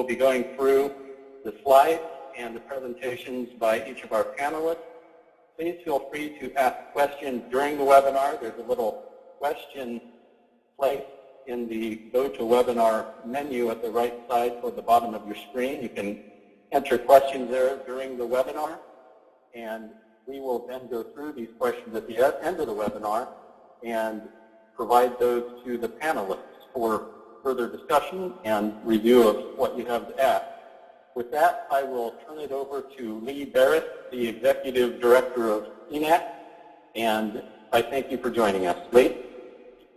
We'll be going through the slides and the presentations by each of our panelists. Please feel free to ask questions during the webinar. There's a little question place in the Go to Webinar menu at the right side toward the bottom of your screen. You can enter questions there during the webinar, and we will then go through these questions at the end of the webinar and provide those to the panelists for further discussion and review of what you have to ask. With that, I will turn it over to Lee Barrett, the Executive Director of EHNAC, and I thank you for joining us. Lee?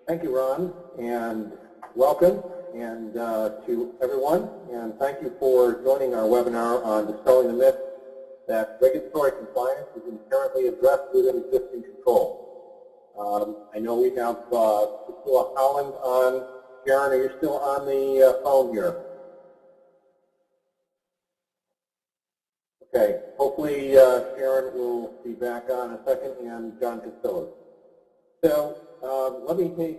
Thank you, Ron, and welcome and to everyone, and thank you for joining our webinar on dispelling the myth that regulatory compliance is inherently addressed within existing control. I know we have Priscilla Holland on. Sharon, are you still on the phone here? Okay, hopefully Sharon will be back on in a second, and John Castillo. So let me take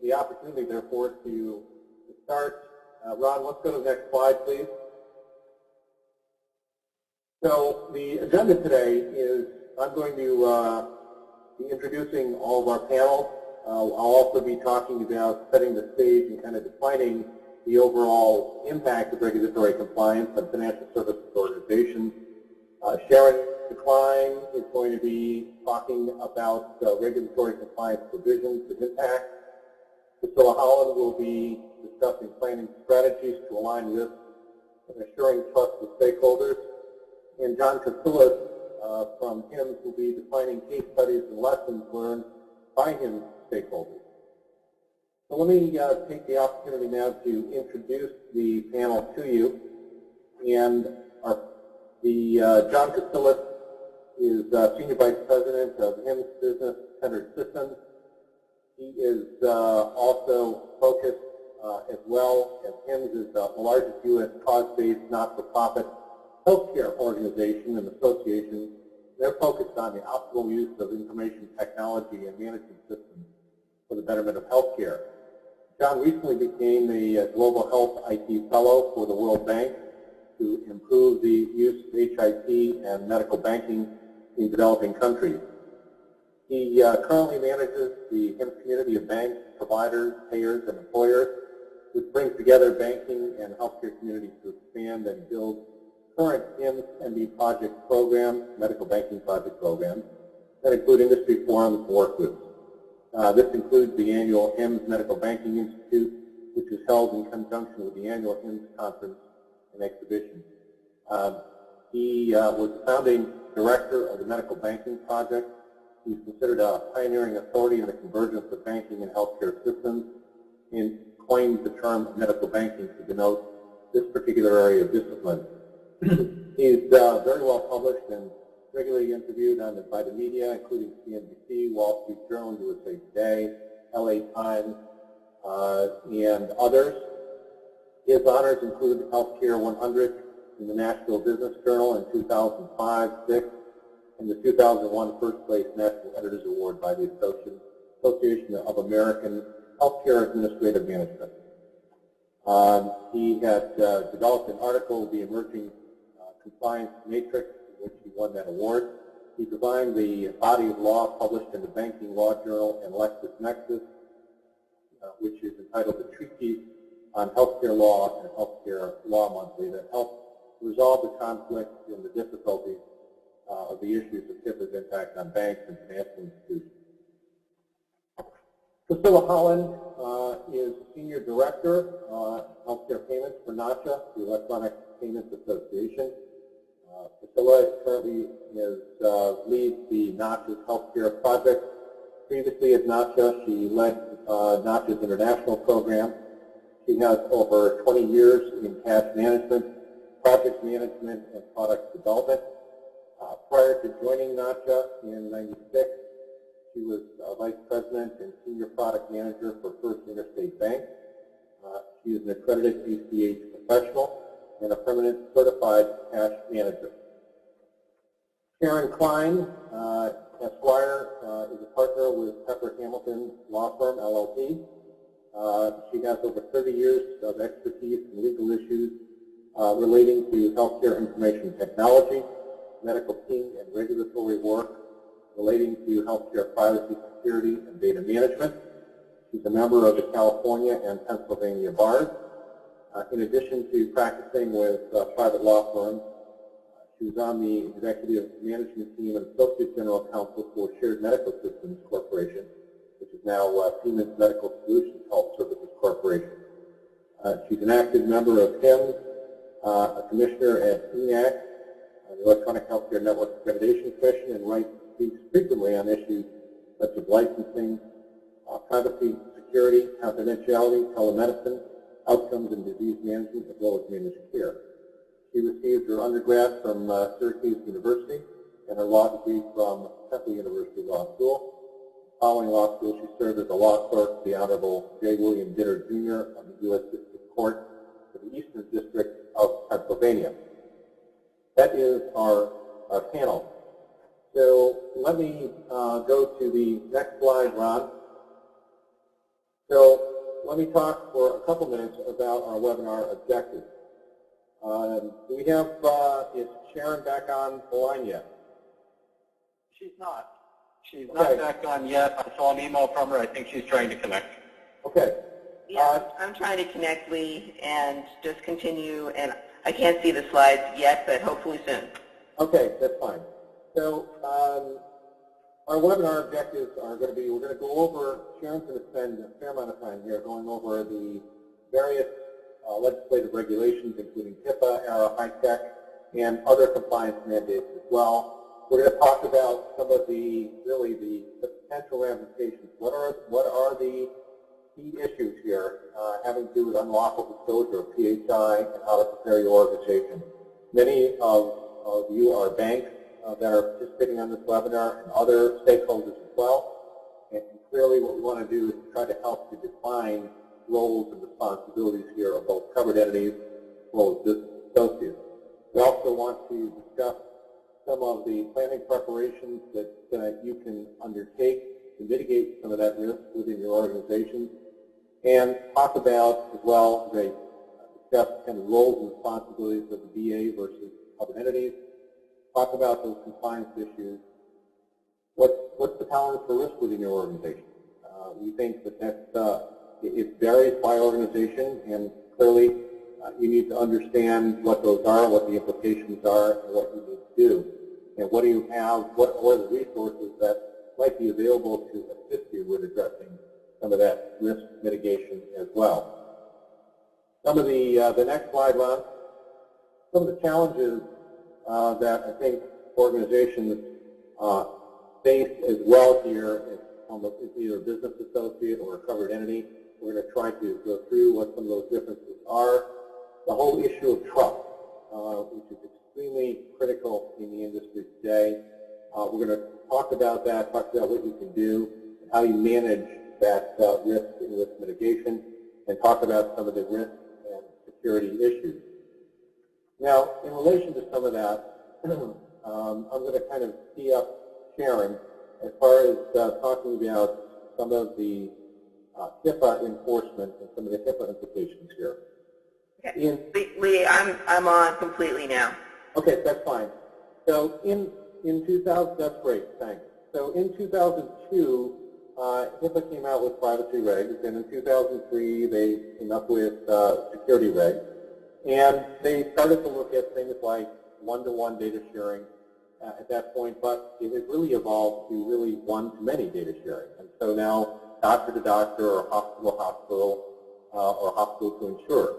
the opportunity, therefore, to start. Ron, let's go to the next slide, please. So the agenda today is I'm going to be introducing all of our panels. I'll also be talking about setting the stage and kind of defining the overall impact of regulatory compliance on financial services organizations. Sharon Klein is going to be talking about regulatory compliance provisions and impact. Priscilla Holland will be discussing planning strategies to align risks and assuring trust with stakeholders. And John Castillo from HIMSS will be defining case studies and lessons learned by HIMSS stakeholders. So let me take the opportunity now to introduce the panel to you. And John Castillo is Senior Vice President of HIMSS Business Centered Systems. He is also focused as well as HIMSS is the largest U.S. cause-based not-for-profit healthcare organization and association. They're focused on the optimal use of information technology and management systems for the betterment of healthcare. John recently became a Global Health IT Fellow for the World Bank to improve the use of HIT and medical banking in developing countries. He currently manages the HIMSS community of banks, providers, payers, and employers, which brings together banking and healthcare communities to expand and build current HIMSS MB project programs, medical banking project programs, that include industry forums and work groups. This includes the annual HIMSS Medical Banking Institute, which is held in conjunction with the annual HIMSS conference and exhibition. He was the founding director of the Medical Banking Project. He's considered a pioneering authority in the convergence of banking and healthcare systems, and coined the term medical banking to denote this particular area of discipline. He's very well published and regularly interviewed by the media, including CNBC, Wall Street Journal, USA Today, LA Times, and others. His honors include Healthcare 100 in the National Business Journal in 2005-06, and the 2001 First Place National Editors Award by the Association of American Healthcare Administrative Management. He had developed an article, The Emerging Compliance Matrix, in which he won that award. He designed the body of law published in the Banking Law Journal and LexisNexis, which is entitled The Treatise on Healthcare Law and Healthcare Law Monthly, that helped resolve the conflicts and the difficulties of the issues of HIPAA's impact on banks and financial institutions. Priscilla Holland is Senior Director of Healthcare Payments for NACHA, the Electronic Payments Association. Priscilla currently leads the NACHA's healthcare project. Previously at NACHA, she led NACHA's international program. She has over 20 years in cash management, project management, and product development. Prior to joining NACHA in '96, she was Vice President and Senior Product Manager for First Interstate Bank. She is an accredited ACH professional and a permanent certified cash manager. Sharon Klein, Esquire, is a partner with Pepper Hamilton Law Firm, LLP. She has over 30 years of expertise in legal issues relating to healthcare information technology, medical team and regulatory work relating to healthcare privacy, security, and data management. She's a member of the California and Pennsylvania bars. In addition to practicing with private law firms, she was on the executive management team and associate general counsel for Shared Medical Systems Corporation, which is now Siemens Medical Solutions Health Services Corporation. She's an active member of HIMSS, a commissioner at EHNAC, the Electronic Healthcare Network Accreditation Commission, and speaks frequently on issues such as licensing, privacy, security, confidentiality, telemedicine, outcomes and disease management, as well as managed care. She received her undergrad from Syracuse University and her law degree from Temple University Law School. Following law school, she served as a law clerk for the Honorable J. William Ditter, Jr. of the U.S. District Court for the Eastern District of Pennsylvania. That is our panel. So let me go to the next slide, Ron. So let me talk for a couple minutes about our webinar objectives. Do we have, is Sharon back on the line yet? She's not. She's not back on yet. I saw an email from her. I think she's trying to connect. Okay. Yeah, I'm trying to connect, Lee, and just continue. And I can't see the slides yet, but hopefully soon. Okay, that's fine. So our webinar objectives are going to be, we're going to go over, Sharon's going to spend a fair amount of time here going over the various legislative regulations, including HIPAA, ARA, HITECH, and other compliance mandates as well. We're going to talk about some of the, really the potential ramifications. What are the key issues here having to do with unlawful disclosure of PHI and how to prepare your organization? Many of you are banks that are participating on this webinar and other stakeholders as well. And clearly what we want to do is try to help to define roles and responsibilities here of both covered entities as well as business associates. We also want to discuss some of the planning preparations that you can undertake to mitigate some of that risk within your organization, and talk about as well, discuss kind of roles and responsibilities of the VA versus covered entities, talk about those compliance issues. What's the tolerance for risk within your organization? We think that it varies by organization, and clearly you need to understand what those are, what the implications are, and what you need to do. And what do you have, what are the resources that might be available to assist you with addressing some of that risk mitigation as well. Some of the next slide, Ron, some of the challenges that I think organizations face as well here is either a business associate or a covered entity. We're going to try to go through what some of those differences are. The whole issue of trust, which is extremely critical in the industry today. We're going to talk about that, talk about what you can do, and how you manage that risk and risk mitigation, and talk about some of the risk and security issues. Now, in relation to some of that, I'm going to kind of tee up Sharon as far as talking about some of the HIPAA enforcement and some of the HIPAA implications here. Okay. Lee, I'm on completely now. Okay, that's fine. So in 2000, that's great, thanks. So in 2002, HIPAA came out with privacy regs, and in 2003 they came up with security regs, and they started to look at things like one-to-one data sharing at that point, but it has really evolved to really one-to-many data sharing. And so now doctor-to-doctor or hospital-to-hospital or hospital-to-insurer.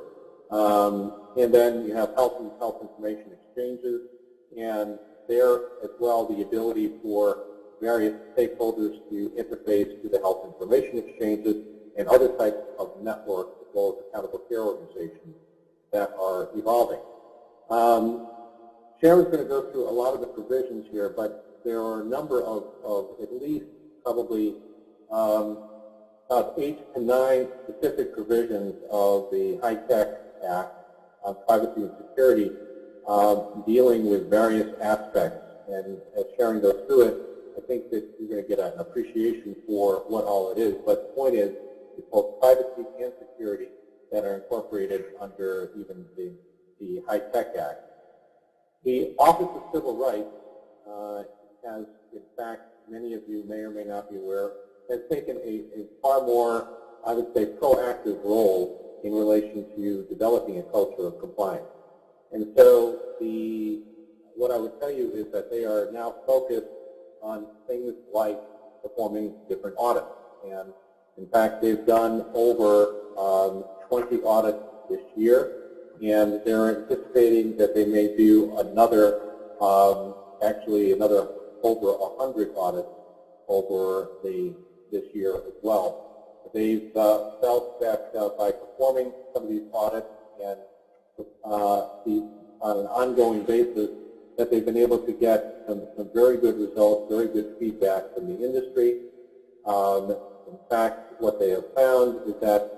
And then you have health information exchanges, and there as well the ability for various stakeholders to interface to the health information exchanges and other types of networks as well as accountable care organizations that are evolving. Sharon's going to go through a lot of the provisions here, but there are a number of at least probably about 8 to 9 specific provisions of the HITECH Act on privacy and security dealing with various aspects. And as Sharon goes through it, I think that you're going to get an appreciation for what all it is. But the point is, it's both privacy and security that are incorporated under even the HITECH Act. The Office of Civil Rights has, in fact, many of you may or may not be aware, has taken a far more, I would say, proactive role in relation to developing a culture of compliance. And so what I would tell you is that they are now focused on things like performing different audits. And in fact, they've done over 20 audits this year, and they're anticipating that they may do another, actually another over 100 audits over this year as well. They've felt that by performing some of these audits and on an ongoing basis, that they've been able to get some very good results, very good feedback from the industry. In fact, what they have found is that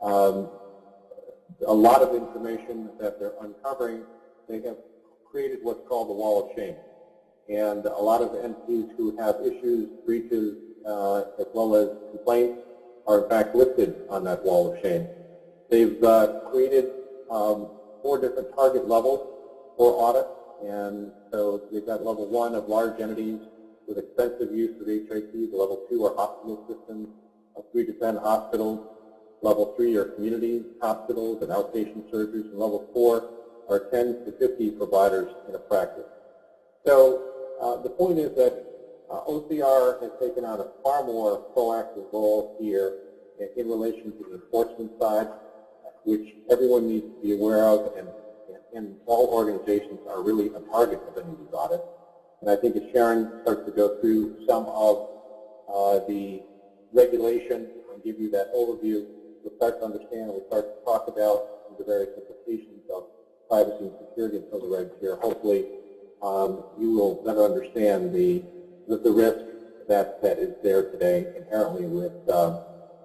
a lot of information that they're uncovering, they have created what's called the wall of shame. And a lot of entities who have issues, breaches, as well as complaints are in fact listed on that wall of shame. They've created 4 different target levels for audit, and so they've got level 1 of large entities with extensive use of HIT, the level 2 are hospital systems, 3 to 10 hospitals, level 3 are community hospitals and outpatient surgeries, and level 4 are 10 to 50 providers in a practice. So the point is that OCR has taken on a far more proactive role here in relation to the enforcement side, which everyone needs to be aware of, and all organizations are really a target of any of these audits. And I think as Sharon starts to go through some of the regulation and give you that overview, we'll start to understand and we'll start to talk about the various implications of privacy and security and civil rights here. Hopefully, you will better understand the risk that is there today inherently with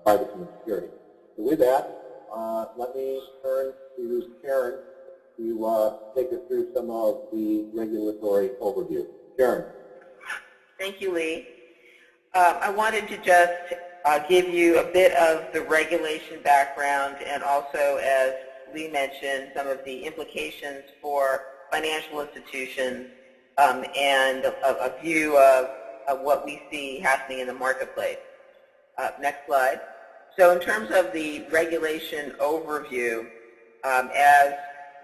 privacy and security. So with that, let me turn to Sharon to take us through some of the regulatory overview. Sharon. Thank you, Lee. I wanted to just give you a bit of the regulation background and also, as Lee mentioned, some of the implications for financial institutions and a view of what we see happening in the marketplace. Next slide. So in terms of the regulation overview, as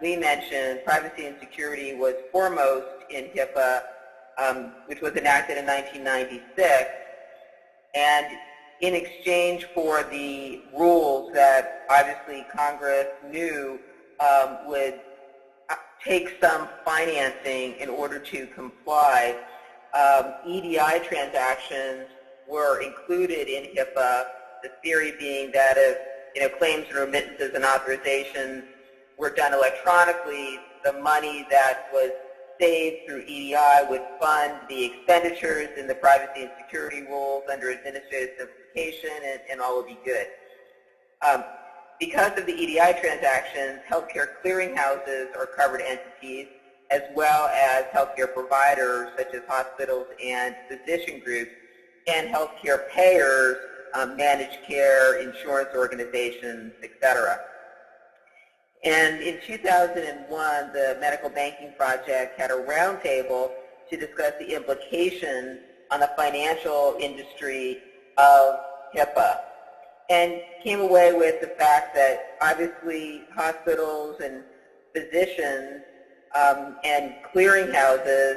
Lee mentioned, privacy and security was foremost in HIPAA, which was enacted in 1996. And in exchange for the rules that obviously Congress knew would take some financing in order to comply, EDI transactions were included in HIPAA, the theory being that if claims and remittances and authorizations were done electronically, the money that was saved through EDI would fund the expenditures in the privacy and security rules under administrative simplification, and all would be good. Because of the EDI transactions, healthcare clearinghouses are covered entities, as well as healthcare providers such as hospitals and physician groups, and healthcare payers, managed care, insurance organizations, etc. And in 2001, the Medical Banking Project had a roundtable to discuss the implications on the financial industry of HIPAA, and came away with the fact that obviously hospitals and physicians and clearinghouses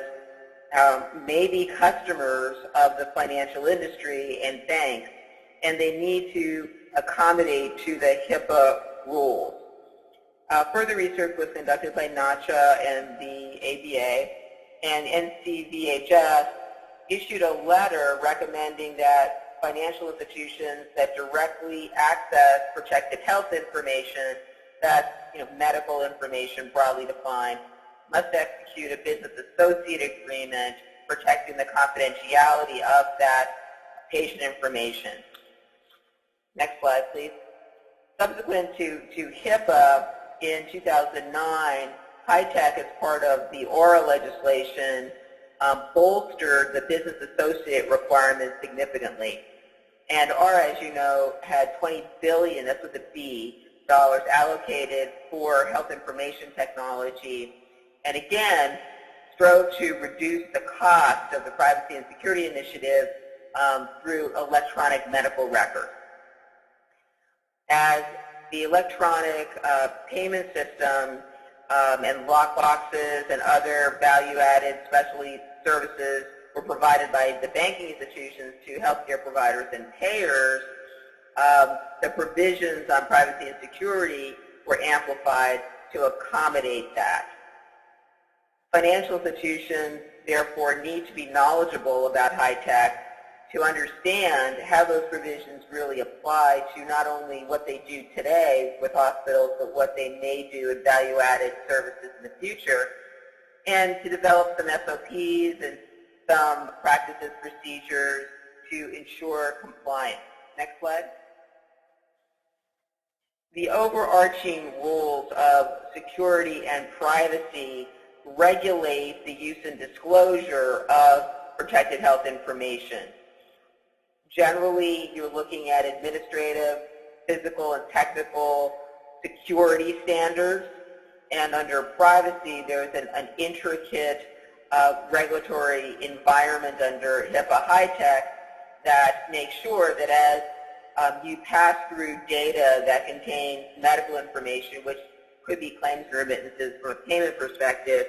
may be customers of the financial industry and banks, and they need to accommodate to the HIPAA rules. Further research was conducted by NACHA and the ABA, and NCVHS issued a letter recommending that financial institutions that directly access protected health information, that's medical information broadly defined, must execute a business associate agreement protecting the confidentiality of that patient information. Next slide, please. Subsequent to HIPAA, in 2009, HITECH, as part of the ORA legislation, bolstered the business associate requirements significantly. And ORA, as you know, had $20 billion, that's with a B, allocated for health information technology, and again, strove to reduce the cost of the Privacy and Security Initiative through electronic medical records. As the electronic payment system and lockboxes and other value-added specialty services were provided by the banking institutions to healthcare providers and payers, the provisions on privacy and security were amplified to accommodate that. Financial institutions, therefore, need to be knowledgeable about HITECH to understand how those provisions really apply to not only what they do today with hospitals, but what they may do in value-added services in the future, and to develop some SOPs and some practices, procedures to ensure compliance. Next slide. The overarching rules of security and privacy regulate the use and disclosure of protected health information. Generally, you're looking at administrative, physical, and technical security standards, and under privacy, there's an intricate regulatory environment under HIPAA HITECH that makes sure that as you pass through data that contains medical information, which could be claims and remittances from a payment perspective,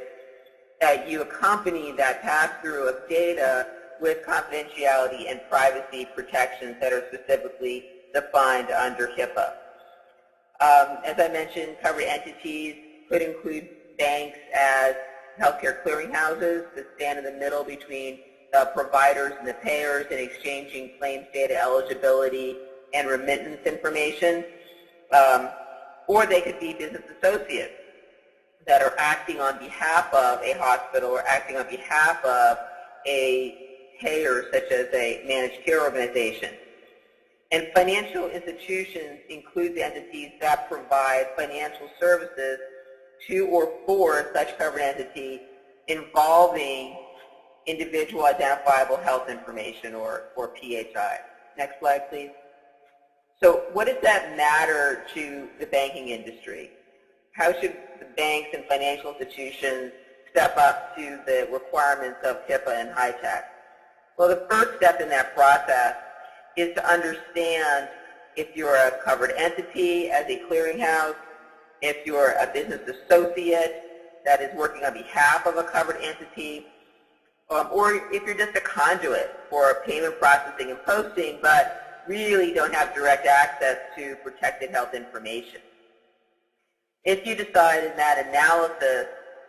that you accompany that pass-through of data with confidentiality and privacy protections that are specifically defined under HIPAA. As I mentioned, covered entities could include banks as healthcare clearinghouses that stand in the middle between the providers and the payers in exchanging claims data eligibility and remittance information. Or they could be business associates that are acting on behalf of a hospital or acting on behalf of a payer, such as a managed care organization. And financial institutions include the entities that provide financial services to or for such covered entity involving individual identifiable health information, or PHI. Next slide, please. So what does that matter to the banking industry? How should the banks and financial institutions step up to the requirements of HIPAA and HITECH? Well, the first step in that process is to understand if you're a covered entity as a clearinghouse, if you're a business associate that is working on behalf of a covered entity, or if you're just a conduit for payment processing and posting, but really don't have direct access to protected health information. If you decide in that analysis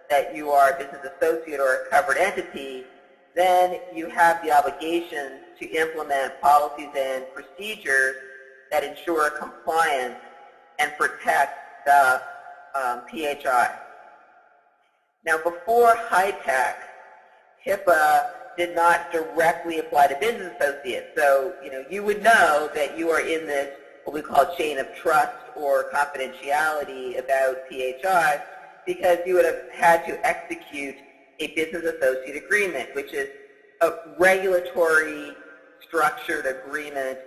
that you are a business associate or a covered entity, then you have the obligation to implement policies and procedures that ensure compliance and protect the PHI. Now, before HITECH, HIPAA did not directly apply to business associates. So, you would know that you are in this, what we call chain of trust or confidentiality about PHI, because you would have had to execute a business associate agreement, which is a regulatory structured agreement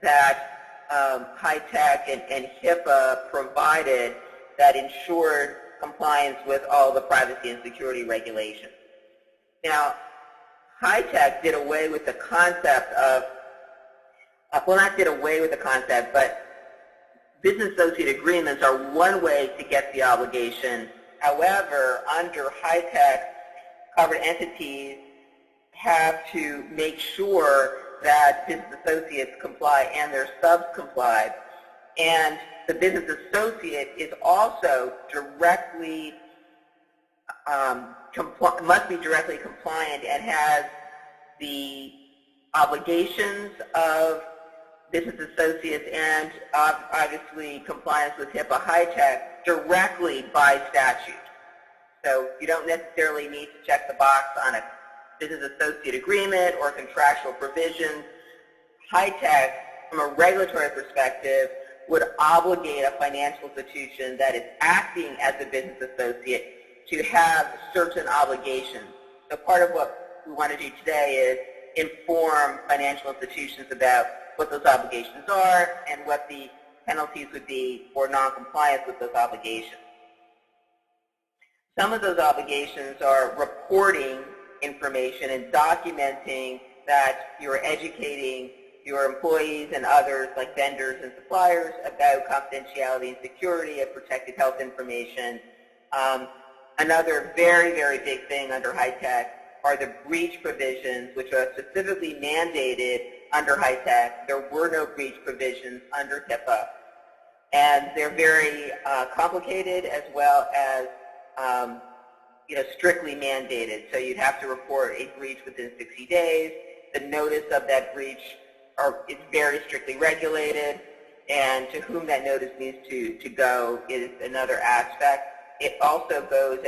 that HITECH and HIPAA provided that ensured compliance with all the privacy and security regulations. Now, HITECH did away with the concept of, well, not did away with the concept, but business associate agreements are one way to get the obligation. However, under HITECH, covered entities have to make sure that business associates comply and their subs comply. And the business associate is also directly must be directly compliant and has the obligations of business associates and obviously compliance with HIPAA HITECH directly by statute. So you don't necessarily need to check the box on a business associate agreement or contractual provisions. HITECH, from a regulatory perspective, would obligate a financial institution that is acting as a business associate to have certain obligations. So part of what we want to do today is inform financial institutions about what those obligations are and what the penalties would be for noncompliance with those obligations. Some of those obligations are reporting information and documenting that you're educating your employees and others, like vendors and suppliers, about confidentiality and security of protected health information. Another very, very big thing under HITECH are the breach provisions, which are specifically mandated under HITECH. There were no breach provisions under HIPAA. And they're very complicated, as well as strictly mandated. So you'd have to report a breach within 60 days. The notice of that breach is very strictly regulated, and to whom that notice needs to go is another aspect. It also goes,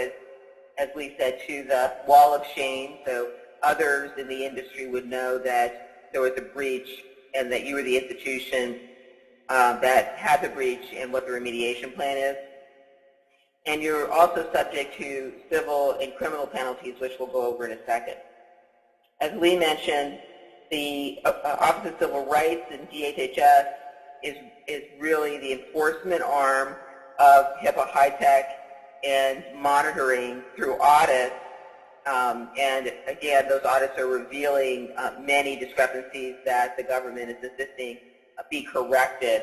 as Lee said, to the wall of shame, so others in the industry would know that there was a breach and that you were the institution that had the breach and what the remediation plan is. And you're also subject to civil and criminal penalties, which we'll go over in a second. As Lee mentioned, the Office of Civil Rights and DHHS is really the enforcement arm of HIPAA HITECH and monitoring through audits. And again, those audits are revealing many discrepancies that the government is insisting be corrected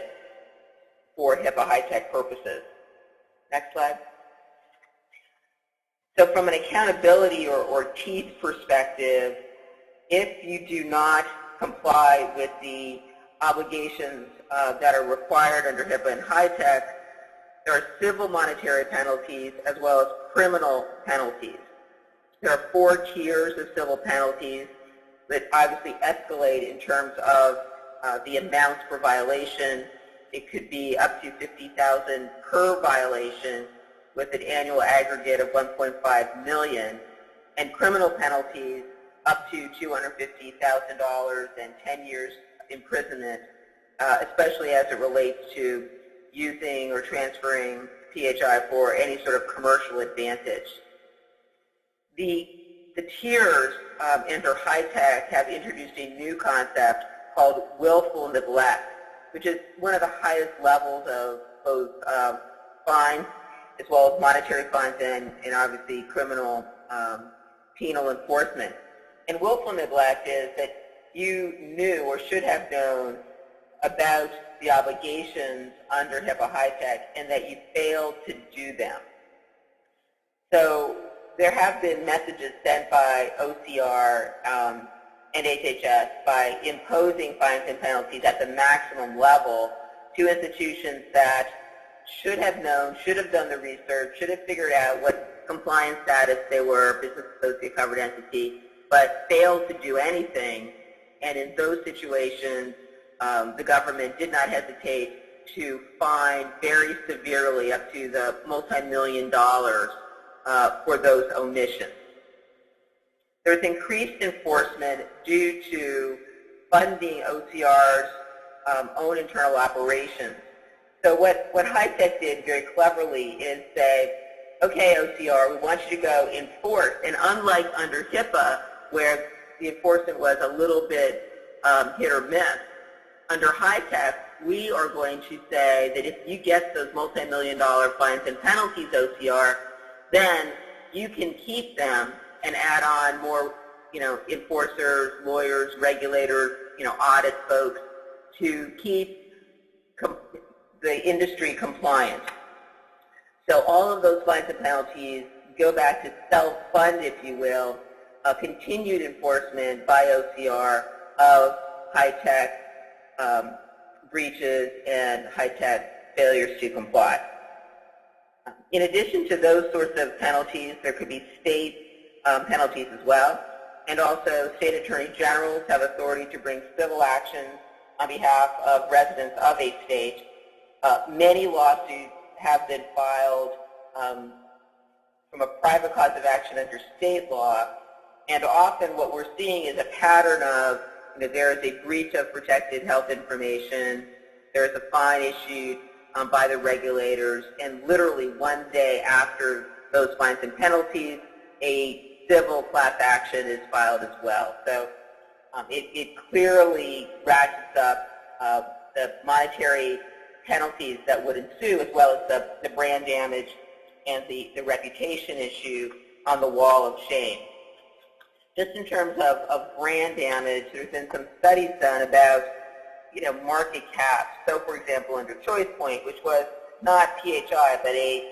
for HIPAA HITECH purposes. Next slide. So from an accountability or teeth perspective, if you do not comply with the obligations that are required under HIPAA and HITECH, there are civil monetary penalties as well as criminal penalties. There are 4 tiers of civil penalties that obviously escalate in terms of the amounts per violation. It could be up to $50,000 per violation with an annual aggregate of $1.5 million, and criminal penalties up to $250,000 and 10 years imprisonment, especially as it relates to using or transferring PHI for any sort of commercial advantage. The tiers under HITECH have introduced a new concept called willful neglect, which is one of the highest levels of both fines as well as monetary fines and obviously criminal penal enforcement. And willful neglect is that you knew or should have known about the obligations under HIPAA HITECH and that you failed to do them. So there have been messages sent by OCR and HHS by imposing fines and penalties at the maximum level to institutions that should have known, should have done the research, should have figured out what compliance status they were, business associate covered entity, but failed to do anything. And in those situations, the government did not hesitate to fine very severely up to the multi-million dollars for those omissions. There's increased enforcement due to funding OCR's own internal operations. So what HITECH did very cleverly is say, okay, OCR, we want you to go enforce. And unlike under HIPAA, where the enforcement was a little bit hit or miss, under HITECH, we are going to say that if you get those multi-million dollar fines and penalties, OCR, then you can keep them and add on more, enforcers, lawyers, regulators, audit folks to keep the industry compliant. So all of those fines and penalties go back to self-fund, if you will, continued enforcement by OCR of HITECH breaches and HITECH failures to comply. In addition to those sorts of penalties, there could be state penalties as well, and also state attorney generals have authority to bring civil actions on behalf of residents of a state. Many lawsuits have been filed from a private cause of action under state law, and often what we're seeing is a pattern of there is a breach of protected health information, there is a fine issued by the regulators, and literally one day after those fines and penalties, a civil class action is filed as well. So it clearly ratchets up the monetary penalties that would ensue, as well as the brand damage and the reputation issue on the wall of shame. Just in terms of brand damage, there's been some studies done about, market caps. So, for example, under Choice Point, which was not PHI, but a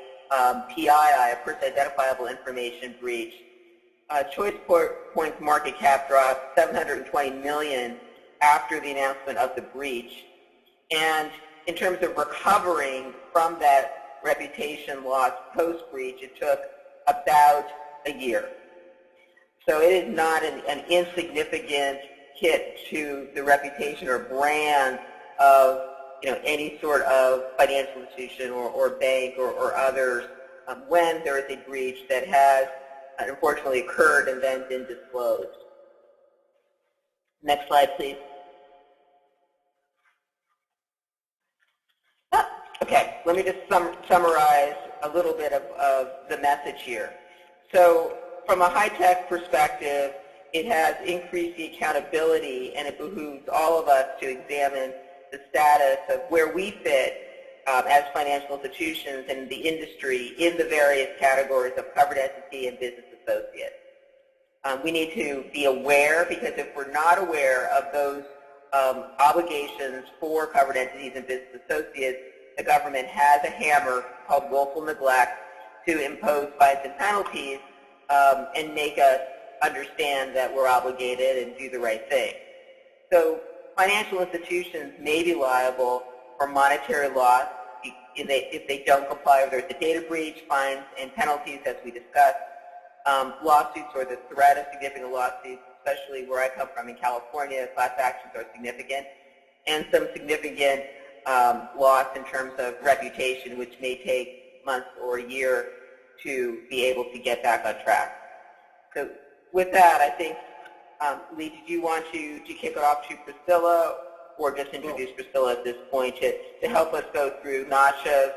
PII, a Personally Identifiable Information breach, Choice Point's market cap dropped $720 million after the announcement of the breach. And in terms of recovering from that reputation loss post-breach, it took about a year. So it is not an insignificant hit to the reputation or brand of any sort of financial institution or bank or others when there is a breach that has unfortunately occurred and then been disclosed. Next slide, please. Okay, let me just summarize a little bit of the message here. So from a high-tech perspective, it has increased the accountability, and it behooves all of us to examine the status of where we fit as financial institutions and the industry in the various categories of covered entity and business associate. We need to be aware, because if we're not aware of those obligations for covered entities and business associates, the government has a hammer called willful neglect to impose fines and penalties and make us understand that we're obligated and do the right thing. So financial institutions may be liable for monetary loss if they don't comply with the data breach, fines and penalties, as we discussed, lawsuits or the threat of significant lawsuits, especially where I come from in California, class actions are significant, and some significant loss in terms of reputation, which may take months or a year to be able to get back on track. So with that, I think, Lee, did you want to kick it off to Priscilla, or just introduce Priscilla at this point to help us go through NACHA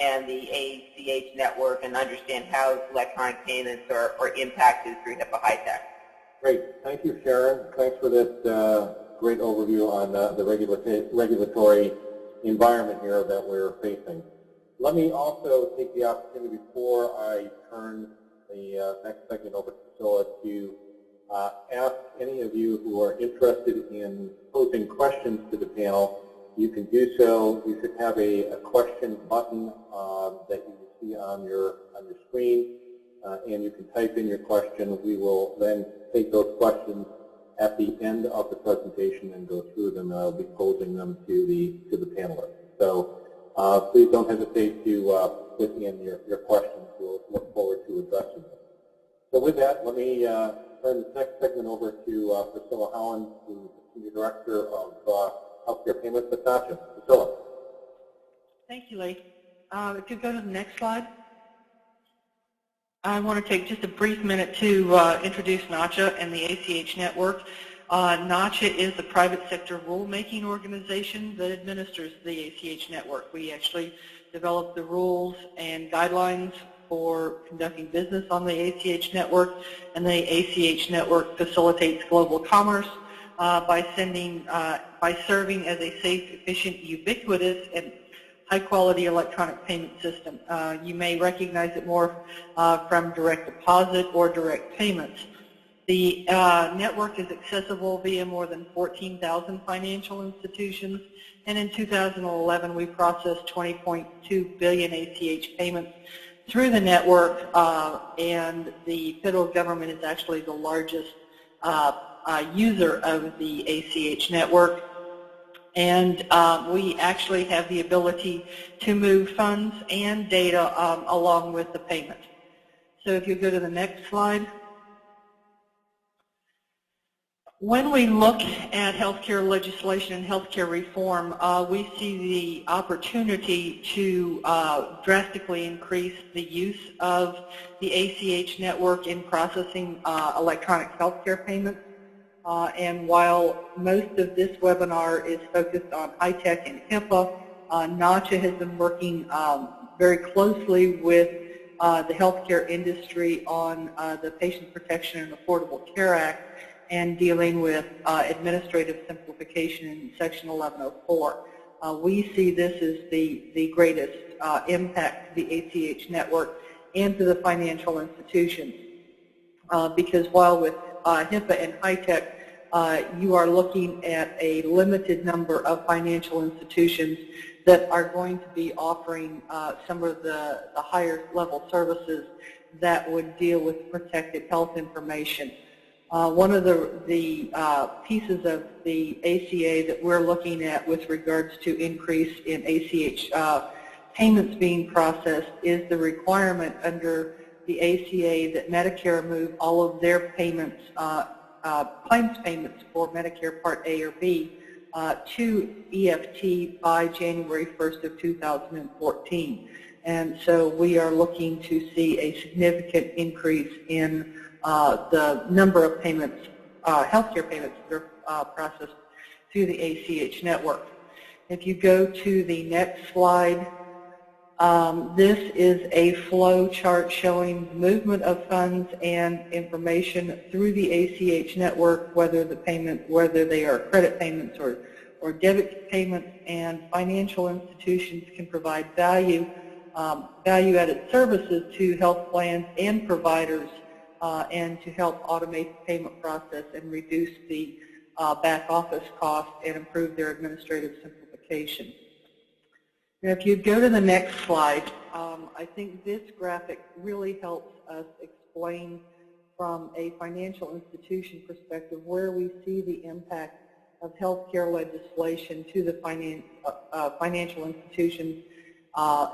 and the ACH network and understand how electronic payments are impacted through HIPAA HITECH? Great. Thank you, Sharon. Thanks for that great overview on the regulatory environment here that we're facing. Let me also take the opportunity before I turn the next segment over to Priscilla to ask any of you who are interested in posing questions to the panel. You can do so. You should have a question button that you will see on your screen, and you can type in your question. We will then take those questions at the end of the presentation and go through them, and I'll be posing them to the panelists. So please don't hesitate to put in your questions. We'll look forward to addressing them. So with that, let me turn the next segment over to Priscilla Holland, who's the Senior Director of Healthcare Payments at NACHA. Priscilla. Thank you, Lee. If you go to the next slide. I want to take just a brief minute to introduce NACHA and the ACH network. NACHA is a private sector rulemaking organization that administers the ACH network. We actually develop the rules and guidelines for conducting business on the ACH network, and the ACH network facilitates global commerce by serving as a safe, efficient, ubiquitous, and high-quality electronic payment system. You may recognize it more from direct deposit or direct payments. The network is accessible via more than 14,000 financial institutions, and in 2011 we processed 20.2 billion ACH payments through the network, and the federal government is actually the largest user of the ACH network. And we actually have the ability to move funds and data along with the payment. So if you go to the next slide. When we look at healthcare legislation and healthcare reform, we see the opportunity to drastically increase the use of the ACH network in processing electronic healthcare payments. And while most of this webinar is focused on HITECH and HIPAA, NACHA has been working very closely with the healthcare industry on the Patient Protection and Affordable Care Act and dealing with administrative simplification in Section 1104. we see this as the greatest impact to the ACH network and to the financial institutions. Because while with HIPAA and HITECH, you are looking at a limited number of financial institutions that are going to be offering some of the higher level services that would deal with protected health information. One of the pieces of the ACA that we're looking at with regards to increase in ACH payments being processed is the requirement under the ACA that Medicare move all of their payments, claims payments for Medicare Part A or B to EFT by January 1st of 2014. And so we are looking to see a significant increase in the number of payments, healthcare payments that are processed through the ACH network. If you go to the next slide, this is a flow chart showing movement of funds and information through the ACH network, whether they are credit payments or debit payments, and financial institutions can provide value-added services to health plans and providers and to help automate the payment process and reduce the back office costs and improve their administrative simplification. Now, if you go to the next slide, I think this graphic really helps us explain from a financial institution perspective where we see the impact of healthcare legislation to the financial institutions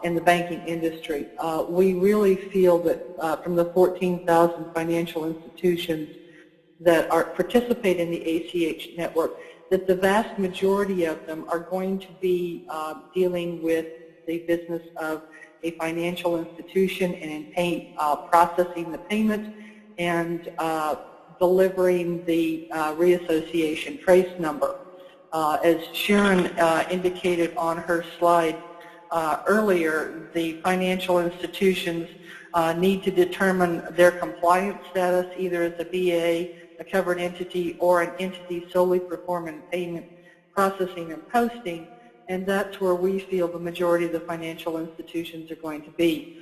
in the banking industry. We really feel that from the 14,000 financial institutions that participate in the ACH network, that the vast majority of them are going to be dealing with the business of a financial institution and in processing the payment and delivering the reassociation trace number. As Sharon indicated on her slide earlier, the financial institutions need to determine their compliance status either as a BA, a covered entity, or an entity solely performing payment processing and posting, and that's where we feel the majority of the financial institutions are going to be.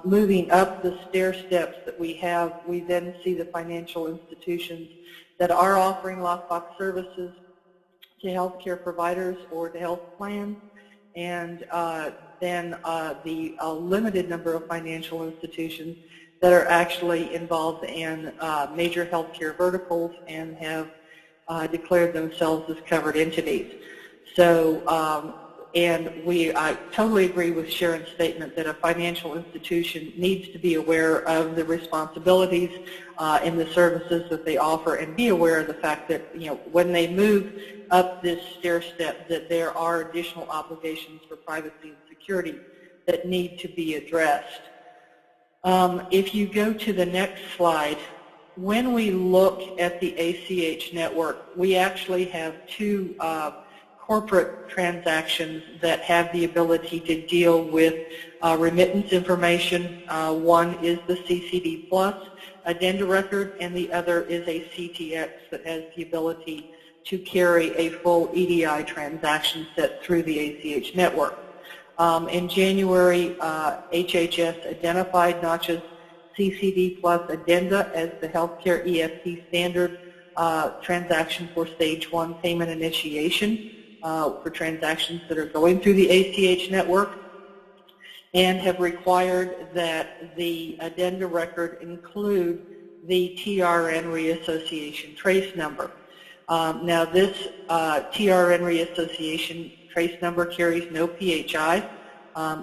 Moving up the stair steps that we have, we then see the financial institutions that are offering lockbox services to healthcare providers or to health plans, and then the limited number of financial institutions that are actually involved in major healthcare verticals and have declared themselves as covered entities. So, I totally agree with Sharon's statement that a financial institution needs to be aware of the responsibilities in the services that they offer, and be aware of the fact that, when they move up this stair step, that there are additional obligations for privacy and security that need to be addressed. If you go to the next slide, when we look at the ACH network, we actually have two corporate transactions that have the ability to deal with remittance information. One is the CCD Plus addenda record, and the other is a CTX that has the ability to carry a full EDI transaction set through the ACH network. In January, HHS identified NACHA's CCD Plus addenda as the healthcare EFT standard transaction for stage 1 payment initiation for transactions that are going through the ACH network, and have required that the addenda record include the TRN reassociation trace number. Now this TRN reassociation trace number carries no PHI,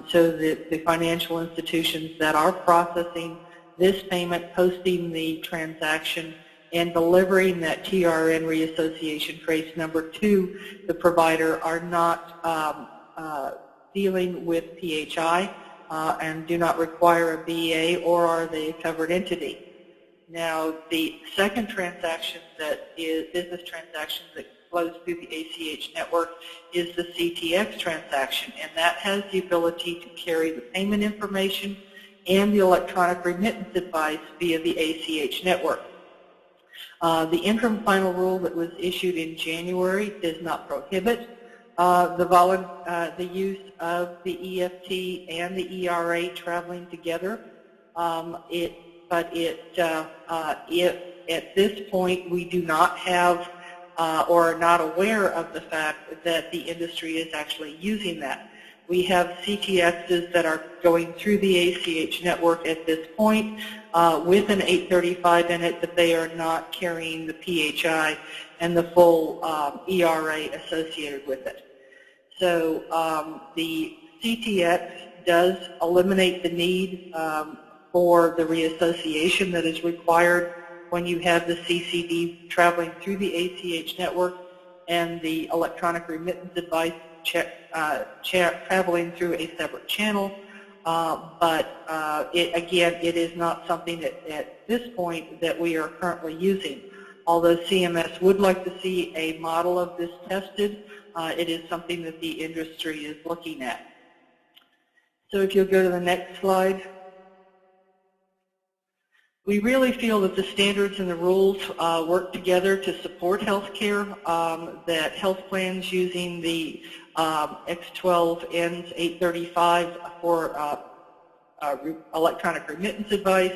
so that the financial institutions that are processing this payment, posting the transaction, and delivering that TRN reassociation trace number to the provider are not dealing with PHI and do not require a BA, or are they a covered entity. Now, the second transaction that is business transaction that flows through the ACH network is the CTX transaction, and that has the ability to carry the payment information and the electronic remittance advice via the ACH network. The interim final rule that was issued in January does not prohibit the use of the EFT and the ERA traveling together. At this point, we do not have or are not aware of the fact that the industry is actually using that. We have CTXs that are going through the ACH network at this point with an 835 in it, but they are not carrying the PHI and the full ERA associated with it. So the CTX does eliminate the need for the reassociation that is required when you have the CCD traveling through the ACH network and the electronic remittance advice traveling through a separate channel. Again, it is not something that at this point that we are currently using. Although CMS would like to see a model of this tested, it is something that the industry is looking at. So if you'll go to the next slide. We really feel that the standards and the rules work together to support healthcare, that health plans using the X12N's 835 for electronic remittance advice,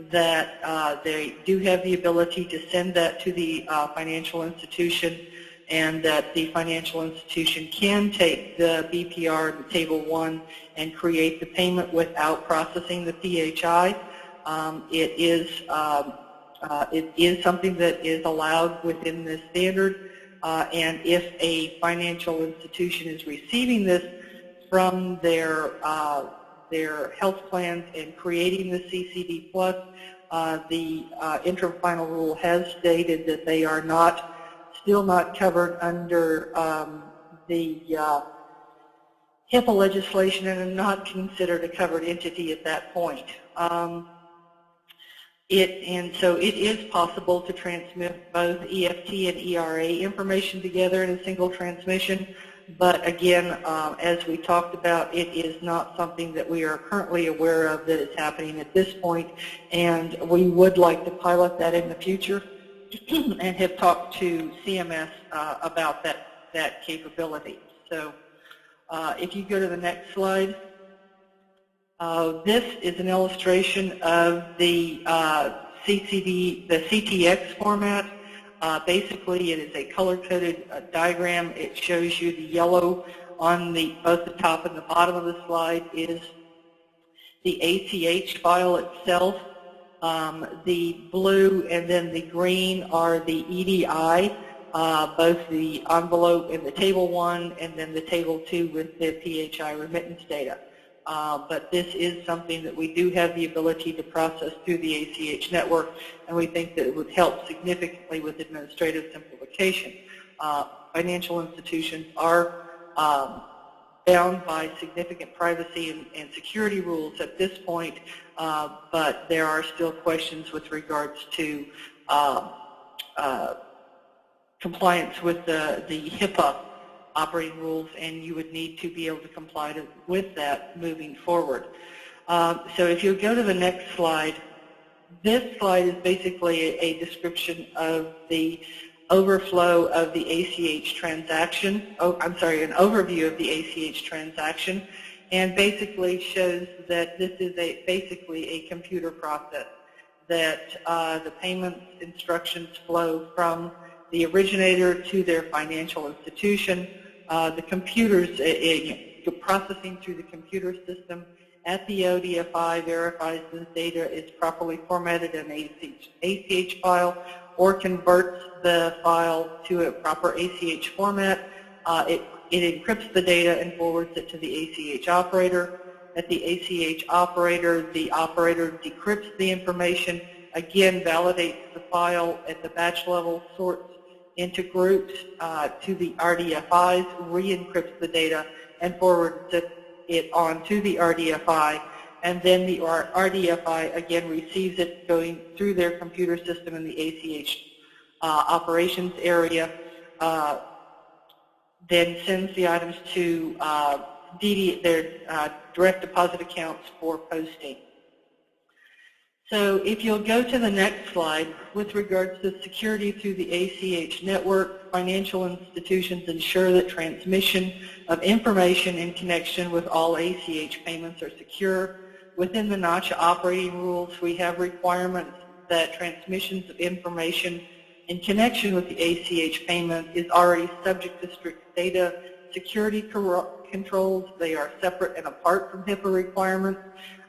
that they do have the ability to send that to the financial institution, and that the financial institution can take the BPR, the Table 1, and create the payment without processing the PHI. It is something that is allowed within this standard, and if a financial institution is receiving this from their health plans and creating the CCD plus, the interim final rule has stated that they are still not covered under the HIPAA legislation and are not considered a covered entity at that point. So it is possible to transmit both EFT and ERA information together in a single transmission, but again, as we talked about, it is not something that we are currently aware of that is happening at this point, and we would like to pilot that in the future and have talked to CMS about that capability. So if you go to the next slide. This is an illustration of the CTX format. Basically, it is a color-coded diagram. It shows you the yellow on both the top and the bottom of the slide is the ACH file itself. The blue and then the green are the EDI, both the envelope and the Table 1, and then the Table 2 with the PHI remittance data. But this is something that we do have the ability to process through the ACH network, and we think that it would help significantly with administrative simplification. Financial institutions are bound by significant privacy and security rules at this point, but there are still questions with regards to compliance with the HIPAA operating rules, and you would need to be able to comply with that moving forward. So if you go to the next slide, this slide is basically a description of the overflow of the ACH transaction, an overview of the ACH transaction, and basically shows that this is basically a computer process, that the payment instructions flow from the originator to their financial institution. The computers, processing through the computer system at the ODFI verifies the data is properly formatted in an ACH file or converts the file to a proper ACH format. It encrypts the data and forwards it to the ACH operator. At the ACH operator, the operator decrypts the information, again validates the file at the batch level, sorts into groups to the RDFIs, re-encrypts the data, and forwards it on to the RDFI, and then the RDFI again receives it going through their computer system in the ACH operations area, then sends the items to their direct deposit accounts for posting. So if you'll go to the next slide, with regards to security through the ACH network, financial institutions ensure that transmission of information in connection with all ACH payments are secure. Within the NACHA operating rules, we have requirements that transmissions of information in connection with the ACH payment is already subject to strict data security controls. They are separate and apart from HIPAA requirements,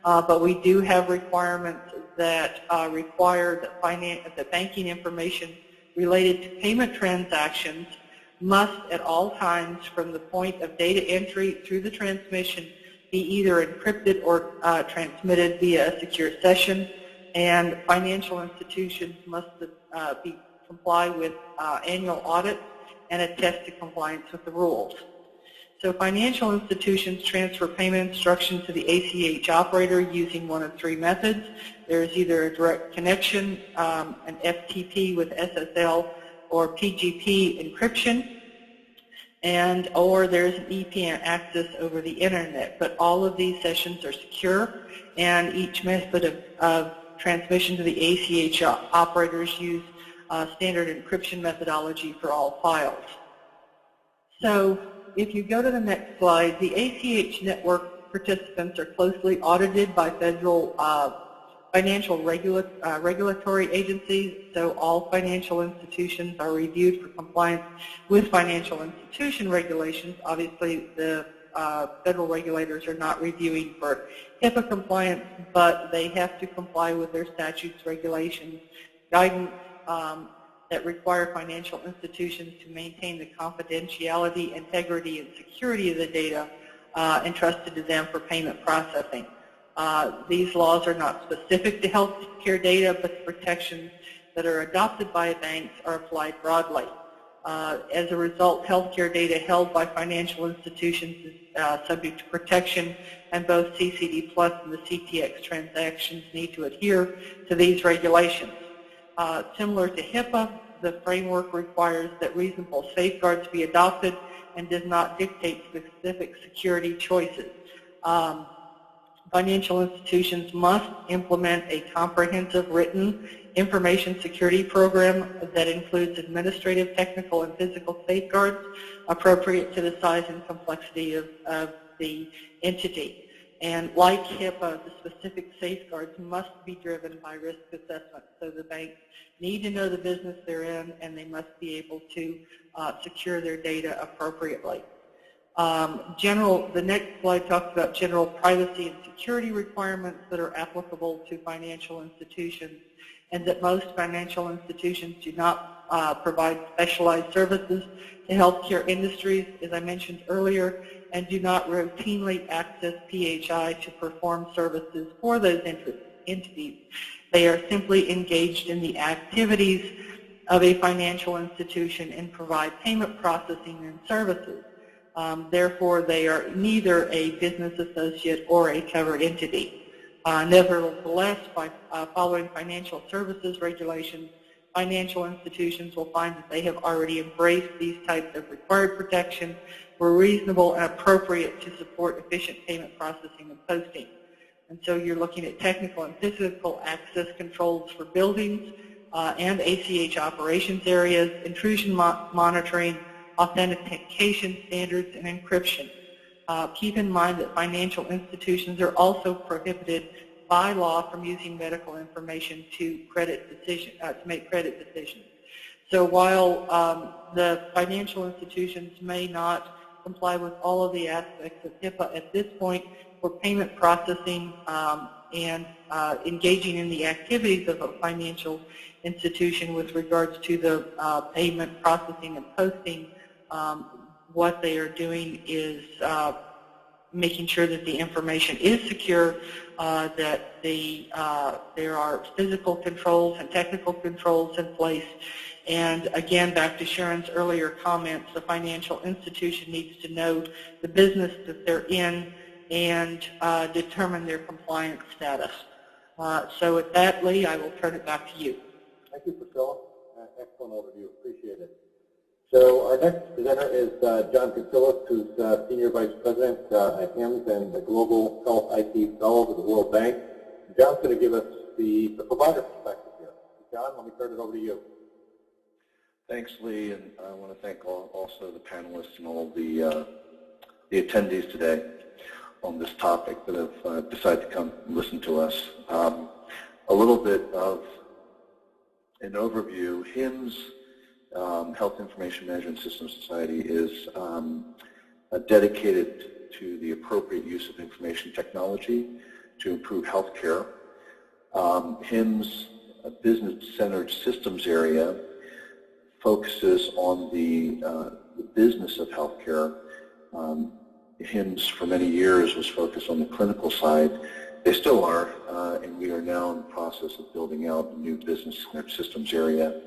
but we do have requirements that require that banking information related to payment transactions must at all times from the point of data entry through the transmission be either encrypted or transmitted via a secure session, and financial institutions must comply with annual audits and attest to compliance with the rules. So financial institutions transfer payment instructions to the ACH operator using one of three methods. There is either a direct connection, an FTP with SSL, or PGP encryption, or there's an EPN access over the internet. But all of these sessions are secure, and each method of transmission to the ACH operators use standard encryption methodology for all files. So if you go to the next slide, the ACH network participants are closely audited by federal financial regulatory agencies, so all financial institutions are reviewed for compliance with financial institution regulations. Obviously, the federal regulators are not reviewing for HIPAA compliance, but they have to comply with their statutes, regulations, guidance that require financial institutions to maintain the confidentiality, integrity, and security of the data entrusted to them for payment processing. These laws are not specific to healthcare data, but the protections that are adopted by banks are applied broadly. As a result, healthcare data held by financial institutions is subject to protection, and both CCD Plus and the CTX transactions need to adhere to these regulations. Similar to HIPAA, the framework requires that reasonable safeguards be adopted and does not dictate specific security choices. Financial institutions must implement a comprehensive written information security program that includes administrative, technical, and physical safeguards appropriate to the size and complexity of the entity. And like HIPAA, the specific safeguards must be driven by risk assessment. So the banks need to know the business they're in, and they must be able to secure their data appropriately. The next slide talks about general privacy and security requirements that are applicable to financial institutions, and that most financial institutions do not provide specialized services to healthcare industries, as I mentioned earlier, and do not routinely access PHI to perform services for those entities. They are simply engaged in the activities of a financial institution and provide payment processing and services. Therefore, they are neither a business associate or a covered entity. Nevertheless, by following financial services regulations, financial institutions will find that they have already embraced these types of required protections, were reasonable and appropriate to support efficient payment processing and posting. And so you're looking at technical and physical access controls for buildings and ACH operations areas, intrusion monitoring, authentication standards, and encryption. Keep in mind that financial institutions are also prohibited by law from using medical information to make credit decisions. So while the financial institutions may not comply with all of the aspects of HIPAA at this point, for payment processing and engaging in the activities of a financial institution with regards to the payment processing and posting, what they are doing is making sure that the information is secure, that there are physical controls and technical controls in place. And again, back to Sharon's earlier comments, the financial institution needs to know the business that they're in and determine their compliance status. So with that, Lee, I will turn it back to you. Thank you, Priscilla. Excellent overview. Appreciate it. So our next presenter is John Katsilas, who's Senior Vice President at HIMSS and the Global Health IT Fellow for the World Bank. John's going to give us the provider perspective here. John, let me turn it over to you. Thanks, Lee, and I want to thank also the panelists and all the attendees today on this topic that have decided to come listen to us. A little bit of an overview. HIMSS, Health Information Management System Society, is dedicated to the appropriate use of information technology to improve healthcare. HIMSS, a business-centered systems area, focuses on the business of healthcare. HIMSS for many years was focused on the clinical side. They still are, and we are now in the process of building out a new business-centered systems area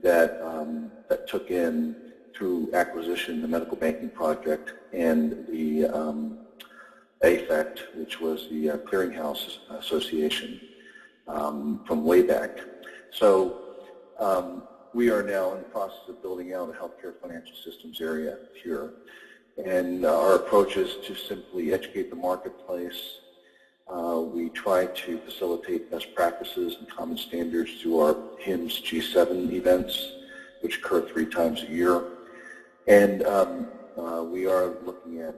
that took in, through acquisition, the medical banking project and the AFECT, which was the Clearinghouse Association from way back. So we are now in the process of building out a healthcare financial systems area here. And our approach is to simply educate the marketplace. We try to facilitate best practices and common standards through our HIMSS G7 events, which occur 3 times a year. And we are looking at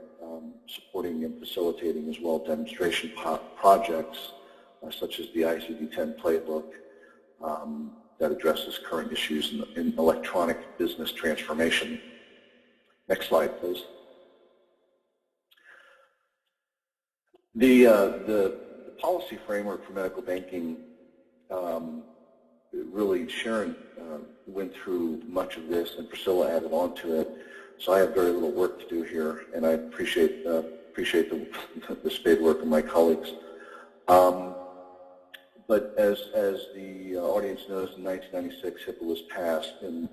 supporting and facilitating as well demonstration projects such as the ICD-10 playbook that addresses current issues in electronic business transformation. Next slide, please. The policy framework for medical banking, really Sharon went through much of this and Priscilla added on to it, so I have very little work to do here, and I appreciate the spade work of my colleagues. But as the audience knows, in 1996 HIPAA was passed, and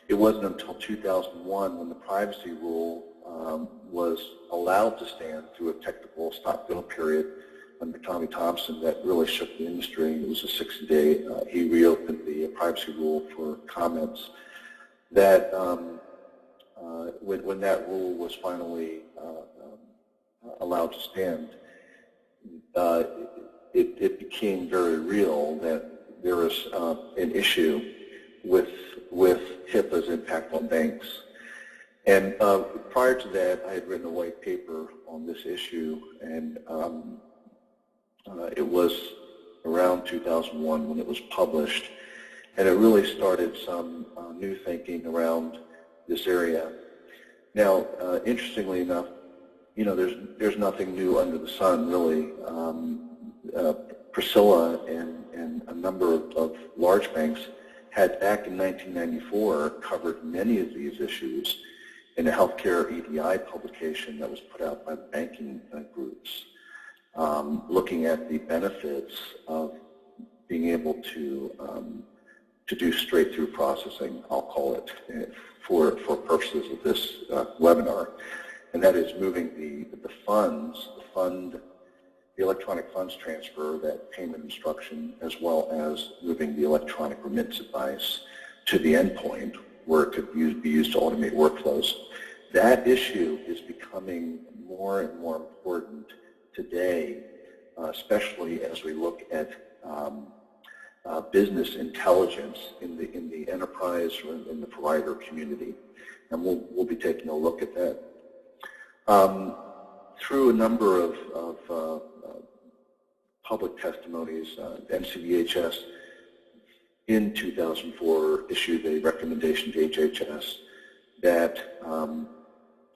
it wasn't until 2001 when the privacy rule was allowed to stand through a technical stop-go period under Tommy Thompson that really shook the industry. It was a 60-day, he reopened the privacy rule for comments. That when that rule was finally allowed to stand, it became very real that there was an issue with HIPAA's impact on banks. And prior to that, I had written a white paper on this issue, and it was around 2001 when it was published, and it really started some new thinking around this area. Now, interestingly enough, you know, there's nothing new under the sun, really. Priscilla and a number of large banks had, back in 1994, covered many of these issues in a healthcare EDI publication that was put out by the banking groups, looking at the benefits of being able to do straight-through processing, I'll call it, for purposes of this webinar, and that is moving the funds, the electronic funds transfer, that payment instruction, as well as moving the electronic remittance advice to the endpoint where it could be used to automate workflows. That issue is becoming more and more important today, especially as we look at business intelligence in the enterprise or in the provider community, and we'll be taking a look at that. Through a number of public testimonies, NCDHS in 2004 issued a recommendation to HHS that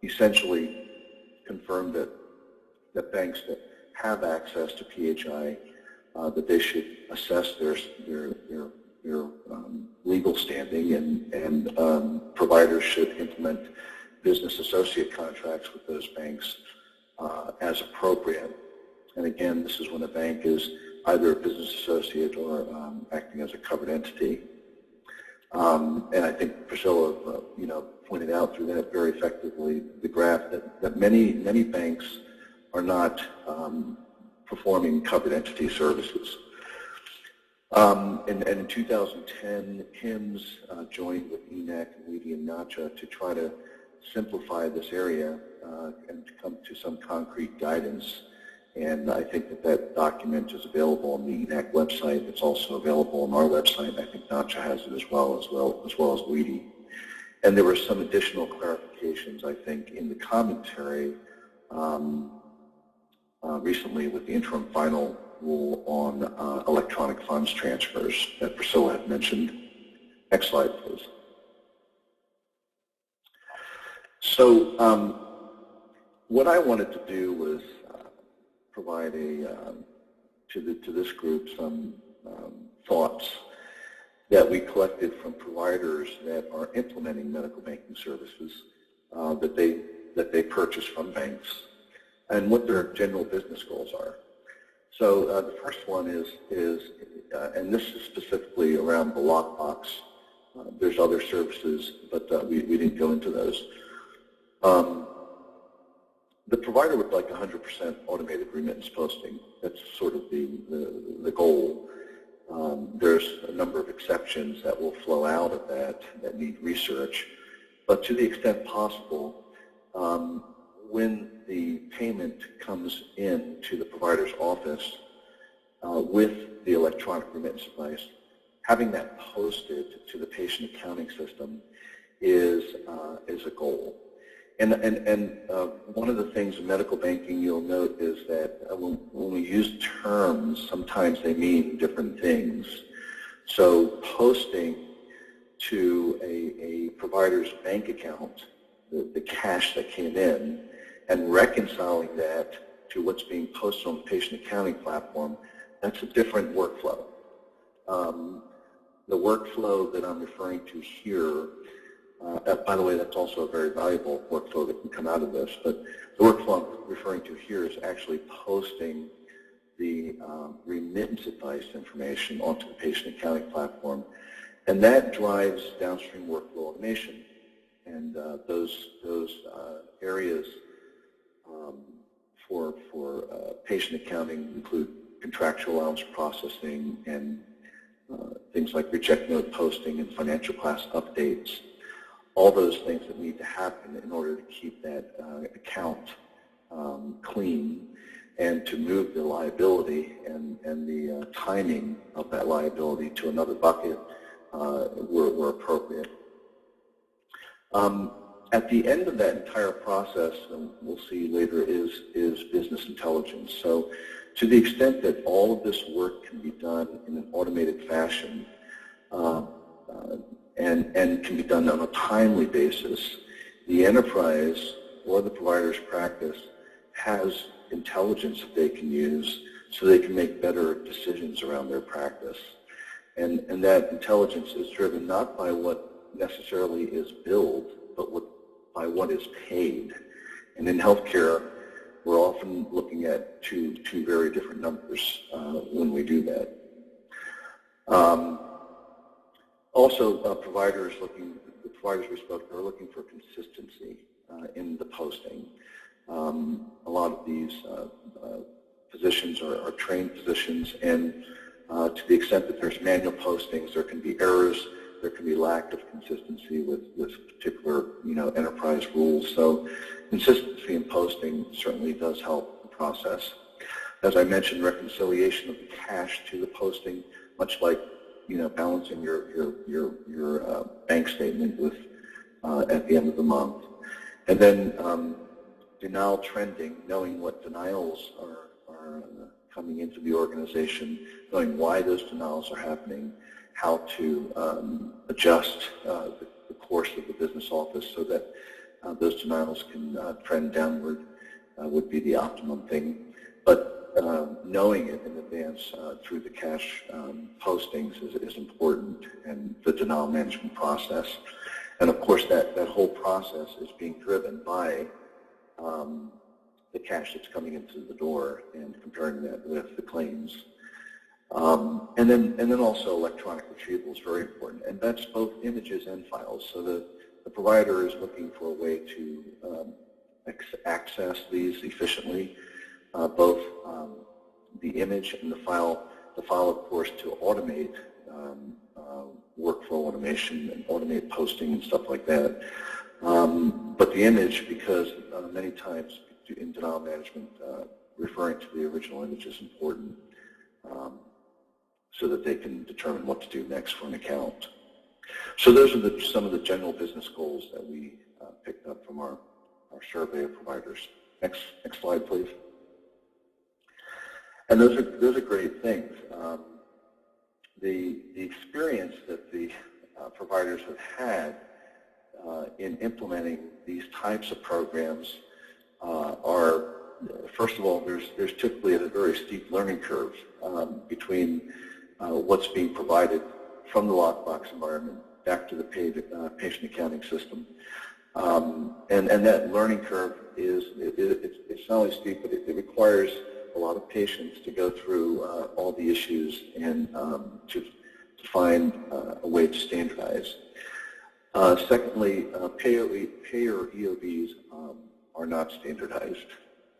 essentially confirmed that banks that have access to PHI, that they should assess their legal standing, and providers should implement business associate contracts with those banks as appropriate. And again, this is when a bank is either a business associate or acting as a covered entity. And I think Priscilla, pointed out through that very effectively the graph that many banks are not performing covered entity services. And in 2010, HIMSS joined with EHNAC and NACHA to try to simplify this area and to come to some concrete guidance. And I think that that document is available on the EHNAC website. It's also available on our website. I think NACHA has it as well as WEDI. And there were some additional clarifications, I think, in the commentary recently with the interim final rule on electronic funds transfers that Priscilla had mentioned. Next slide, please. So what I wanted to do was provide to this group some thoughts that we collected from providers that are implementing medical banking services that they purchase from banks, and what their general business goals are. So the first one is and this is specifically around the lockbox. There's other services, but we didn't go into those. The provider would like 100% automated remittance posting. That's sort of the goal. There's a number of exceptions that will flow out of that need research. But to the extent possible, when the payment comes in to the provider's office with the electronic remittance device, having that posted to the patient accounting system is a goal. And one of the things in medical banking you'll note is that when we use terms, sometimes they mean different things. So posting to a provider's bank account, the cash that came in, and reconciling that to what's being posted on the patient accounting platform, that's a different workflow. The workflow that I'm referring to here, by the way, that's also a very valuable workflow that can come out of this, but the workflow I'm referring to here is actually posting the remittance advice information onto the patient accounting platform, and that drives downstream workflow automation. And those areas for patient accounting include contractual allowance processing and things like reject note posting and financial class updates. All those things that need to happen in order to keep that account clean and to move the liability and the timing of that liability to another bucket were appropriate. At the end of that entire process, and we'll see later, is business intelligence. So to the extent that all of this work can be done in an automated fashion, and can be done on a timely basis, the enterprise or the provider's practice has intelligence that they can use so they can make better decisions around their practice. And that intelligence is driven not by what necessarily is billed, but by what is paid. And in healthcare, we're often looking at two very different numbers when we do that. Also, the providers we spoke to are looking for consistency in the posting. A lot of these physicians are trained physicians, and to the extent that there's manual postings, there can be errors, there can be lack of consistency with particular enterprise rules. So consistency in posting certainly does help the process. As I mentioned, reconciliation of the cash to the posting, much like balancing your bank statement with at the end of the month. And then denial trending, knowing what denials are coming into the organization, knowing why those denials are happening, how to adjust the course of the business office so that those denials can trend downward would be the optimum thing. But knowing it in advance through the cash postings is important, and the denial management process. And of course that whole process is being driven by the cash that's coming into the door and comparing that with the claims. And then also electronic retrieval is very important, and that's both images and files. So the provider is looking for a way to access these efficiently, both the image and the file, of course, to automate workflow automation and automate posting and stuff like that. But the image, because many times in denial management referring to the original image is important so that they can determine what to do next for an account. So those are some of the general business goals that we picked up from our survey of providers. Next slide, please. And those are great things. The experience that the providers have had in implementing these types of programs are, first of all, there's typically a very steep learning curve between what's being provided from the lockbox environment back to the patient accounting system. And that learning curve it's not only steep, but it requires a lot of patience to go through all the issues and to find a way to standardize. Secondly, payer EOBs are not standardized,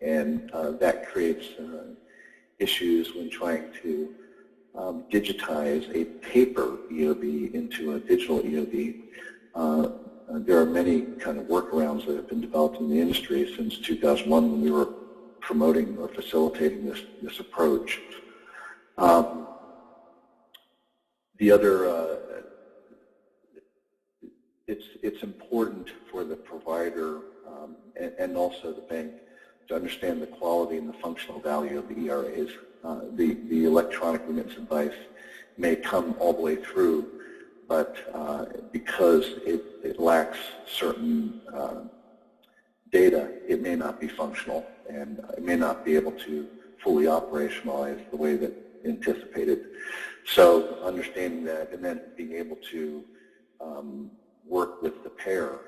and that creates issues when trying to digitize a paper EOB into a digital EOB. There are many kind of workarounds that have been developed in the industry since 2001 when we were promoting or facilitating this approach. The other, it's important for the provider and also the bank to understand the quality and the functional value of the ERAs. The electronic remittance advice may come all the way through, but because it lacks certain data, it may not be functional, and it may not be able to fully operationalize the way that anticipated. So understanding that and then being able to work with the payer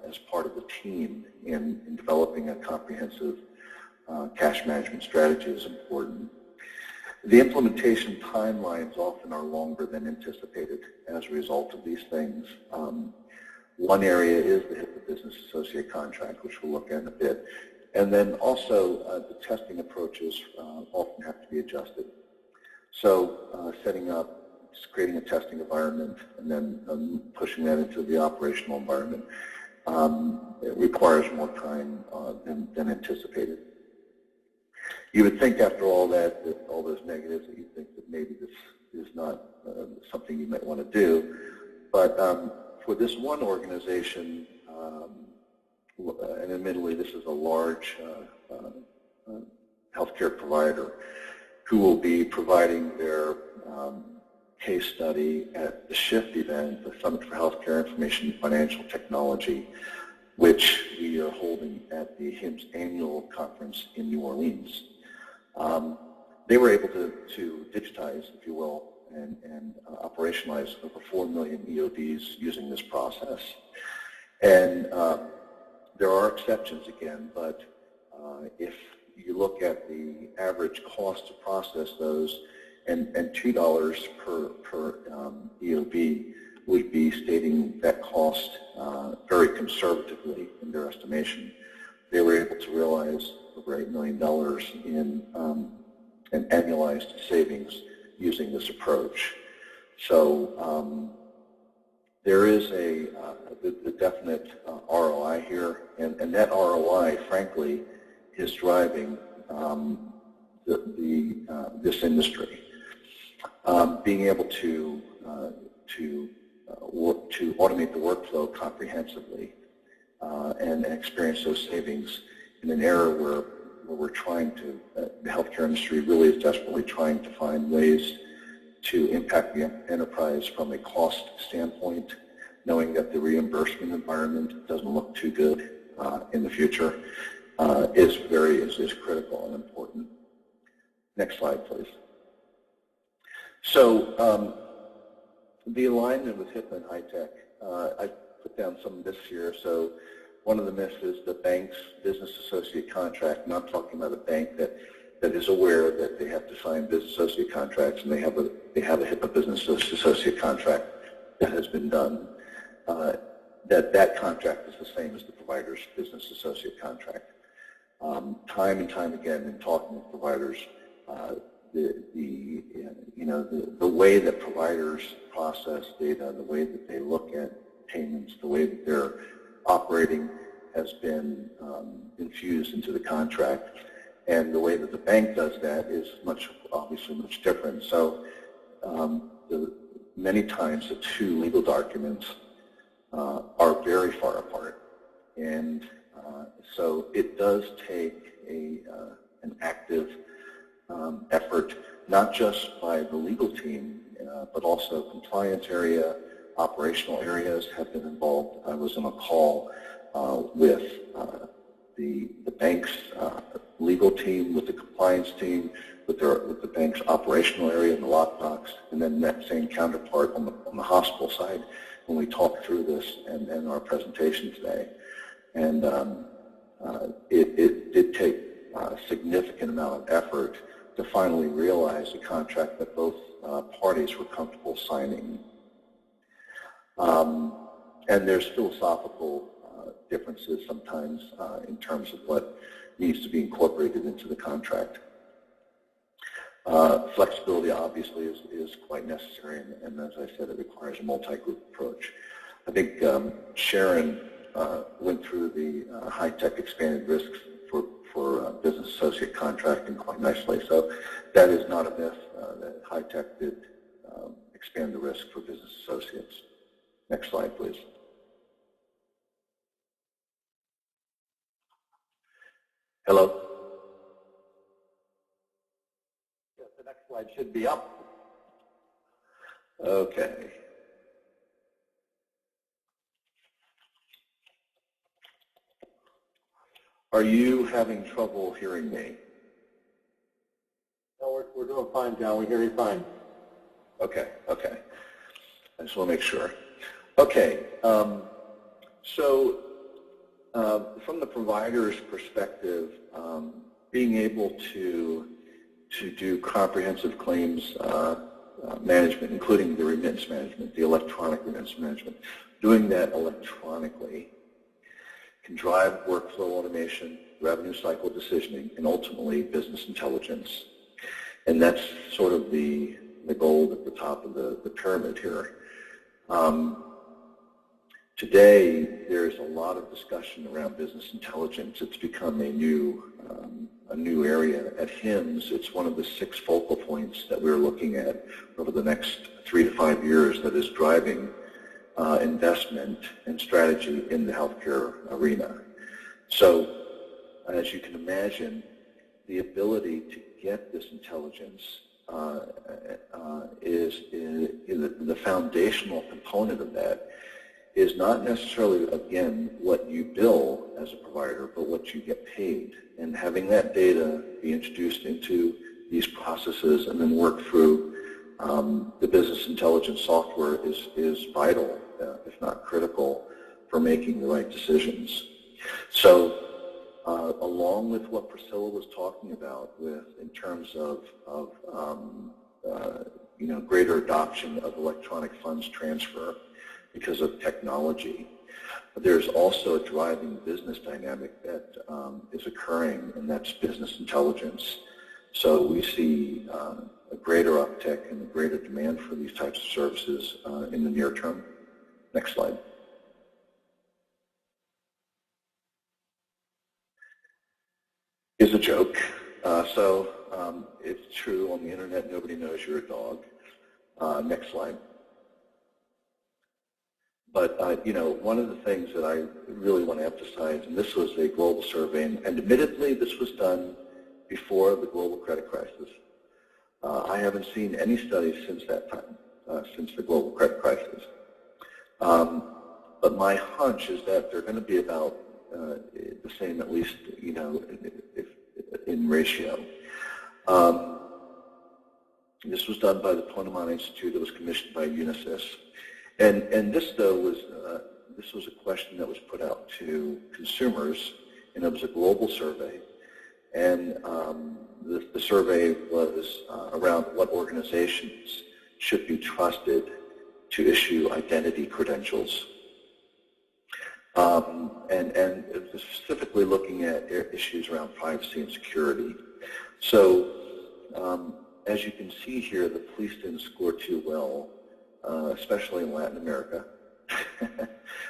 as part of the team in developing a comprehensive cash management strategy is important. The implementation timelines often are longer than anticipated as a result of these things. One area is the HIPAA Business Associate Contract, which we'll look at in a bit. And then also the testing approaches often have to be adjusted. So setting up, creating a testing environment, and then pushing that into the operational environment, it requires more time than anticipated. You would think after all that, all those negatives, that you think that maybe this is not something you might want to do. But for this one organization, and admittedly this is a large healthcare provider, who will be providing their case study at the SHIFT event, the Summit for Healthcare Information and Financial Technology, which we are holding at the HIMSS annual conference in New Orleans. They were able to digitize, if you will, and operationalize over 4 million EOBs using this process. And there are exceptions again, but if you look at the average cost to process those, and $2 per EOB would be stating that cost very conservatively in their estimation. They were able to realize over $8 million in an annualized savings using this approach. So there is a definite ROI here, and that ROI, frankly, is driving this industry. Being able to automate the workflow comprehensively and experience those savings in an era where we're trying to, the healthcare industry really is desperately trying to find ways to impact the enterprise from a cost standpoint, knowing that the reimbursement environment doesn't look too good in the future, is critical and important. Next slide, please. So the alignment with HIPAA and HITECH, I put down some of this here. So one of the myths is the bank's business associate contract, and I'm talking about a bank that is aware that they have to sign business associate contracts, and they have a HIPAA business associate contract that has been done. That contract is the same as the provider's business associate contract. Time and time again, in talking with providers, the way that providers process data, the way that they look at payments, the way that they're operating has been infused into the contract. And the way that the bank does that is obviously much different. So many times the two legal documents are very far apart. And so it does take an active effort, not just by the legal team, but also compliance area, operational areas have been involved. I was on a call with the bank's legal team, with the compliance team, with the bank's operational area in the lockbox, and then that same counterpart on the hospital side when we talked through this and our presentation today. And it did take a significant amount of effort to finally realize a contract that both parties were comfortable signing. And there's philosophical differences sometimes in terms of what needs to be incorporated into the contract. Flexibility obviously is quite necessary, and as I said, it requires a multi-group approach. I think Sharon went through the high-tech expanded risks for business associate contracting quite nicely. So that is not a myth that high-tech did expand the risk for business associates. Next slide, please. Hello? Yes, the next slide should be up. Okay. Are you having trouble hearing me? No, we're doing fine, John. We hear you fine. Okay, okay. I just want to make sure. Okay, so from the provider's perspective, being able to do comprehensive claims management, including the remittance management, the electronic remittance management, doing that electronically can drive workflow automation, revenue cycle decisioning, and ultimately business intelligence. And that's sort of the goal at the top of the pyramid here. Today, there's a lot of discussion around business intelligence. It's become a new area. At HIMSS, it's one of the 6 focal points that we're looking at over the next 3 to 5 years that is driving investment and strategy in the healthcare arena. So, as you can imagine, the ability to get this intelligence is the foundational component of that is not necessarily, again, what you bill as a provider, but what you get paid. And having that data be introduced into these processes and then work through the business intelligence software is vital, if not critical, for making the right decisions. So along with what Priscilla was talking about in terms of greater adoption of electronic funds transfer because of technology, there's also a driving business dynamic that is occurring, and that's business intelligence. So we see a greater uptick and a greater demand for these types of services in the near term. Next slide. Is a joke. It's true, on the internet, nobody knows you're a dog. Next slide. But, one of the things that I really want to emphasize, and this was a global survey, and admittedly this was done before the global credit crisis. I haven't seen any studies since that time, since the global credit crisis. But my hunch is that they're going to be about the same, at least, if in ratio. This was done by the Ponemon Institute. It was commissioned by Unisys. And this, though, was a question that was put out to consumers, and it was a global survey. And the survey was around what organizations should be trusted to issue identity credentials. And it was specifically looking at issues around privacy and security. So as you can see here, the police didn't score too well, especially in Latin America.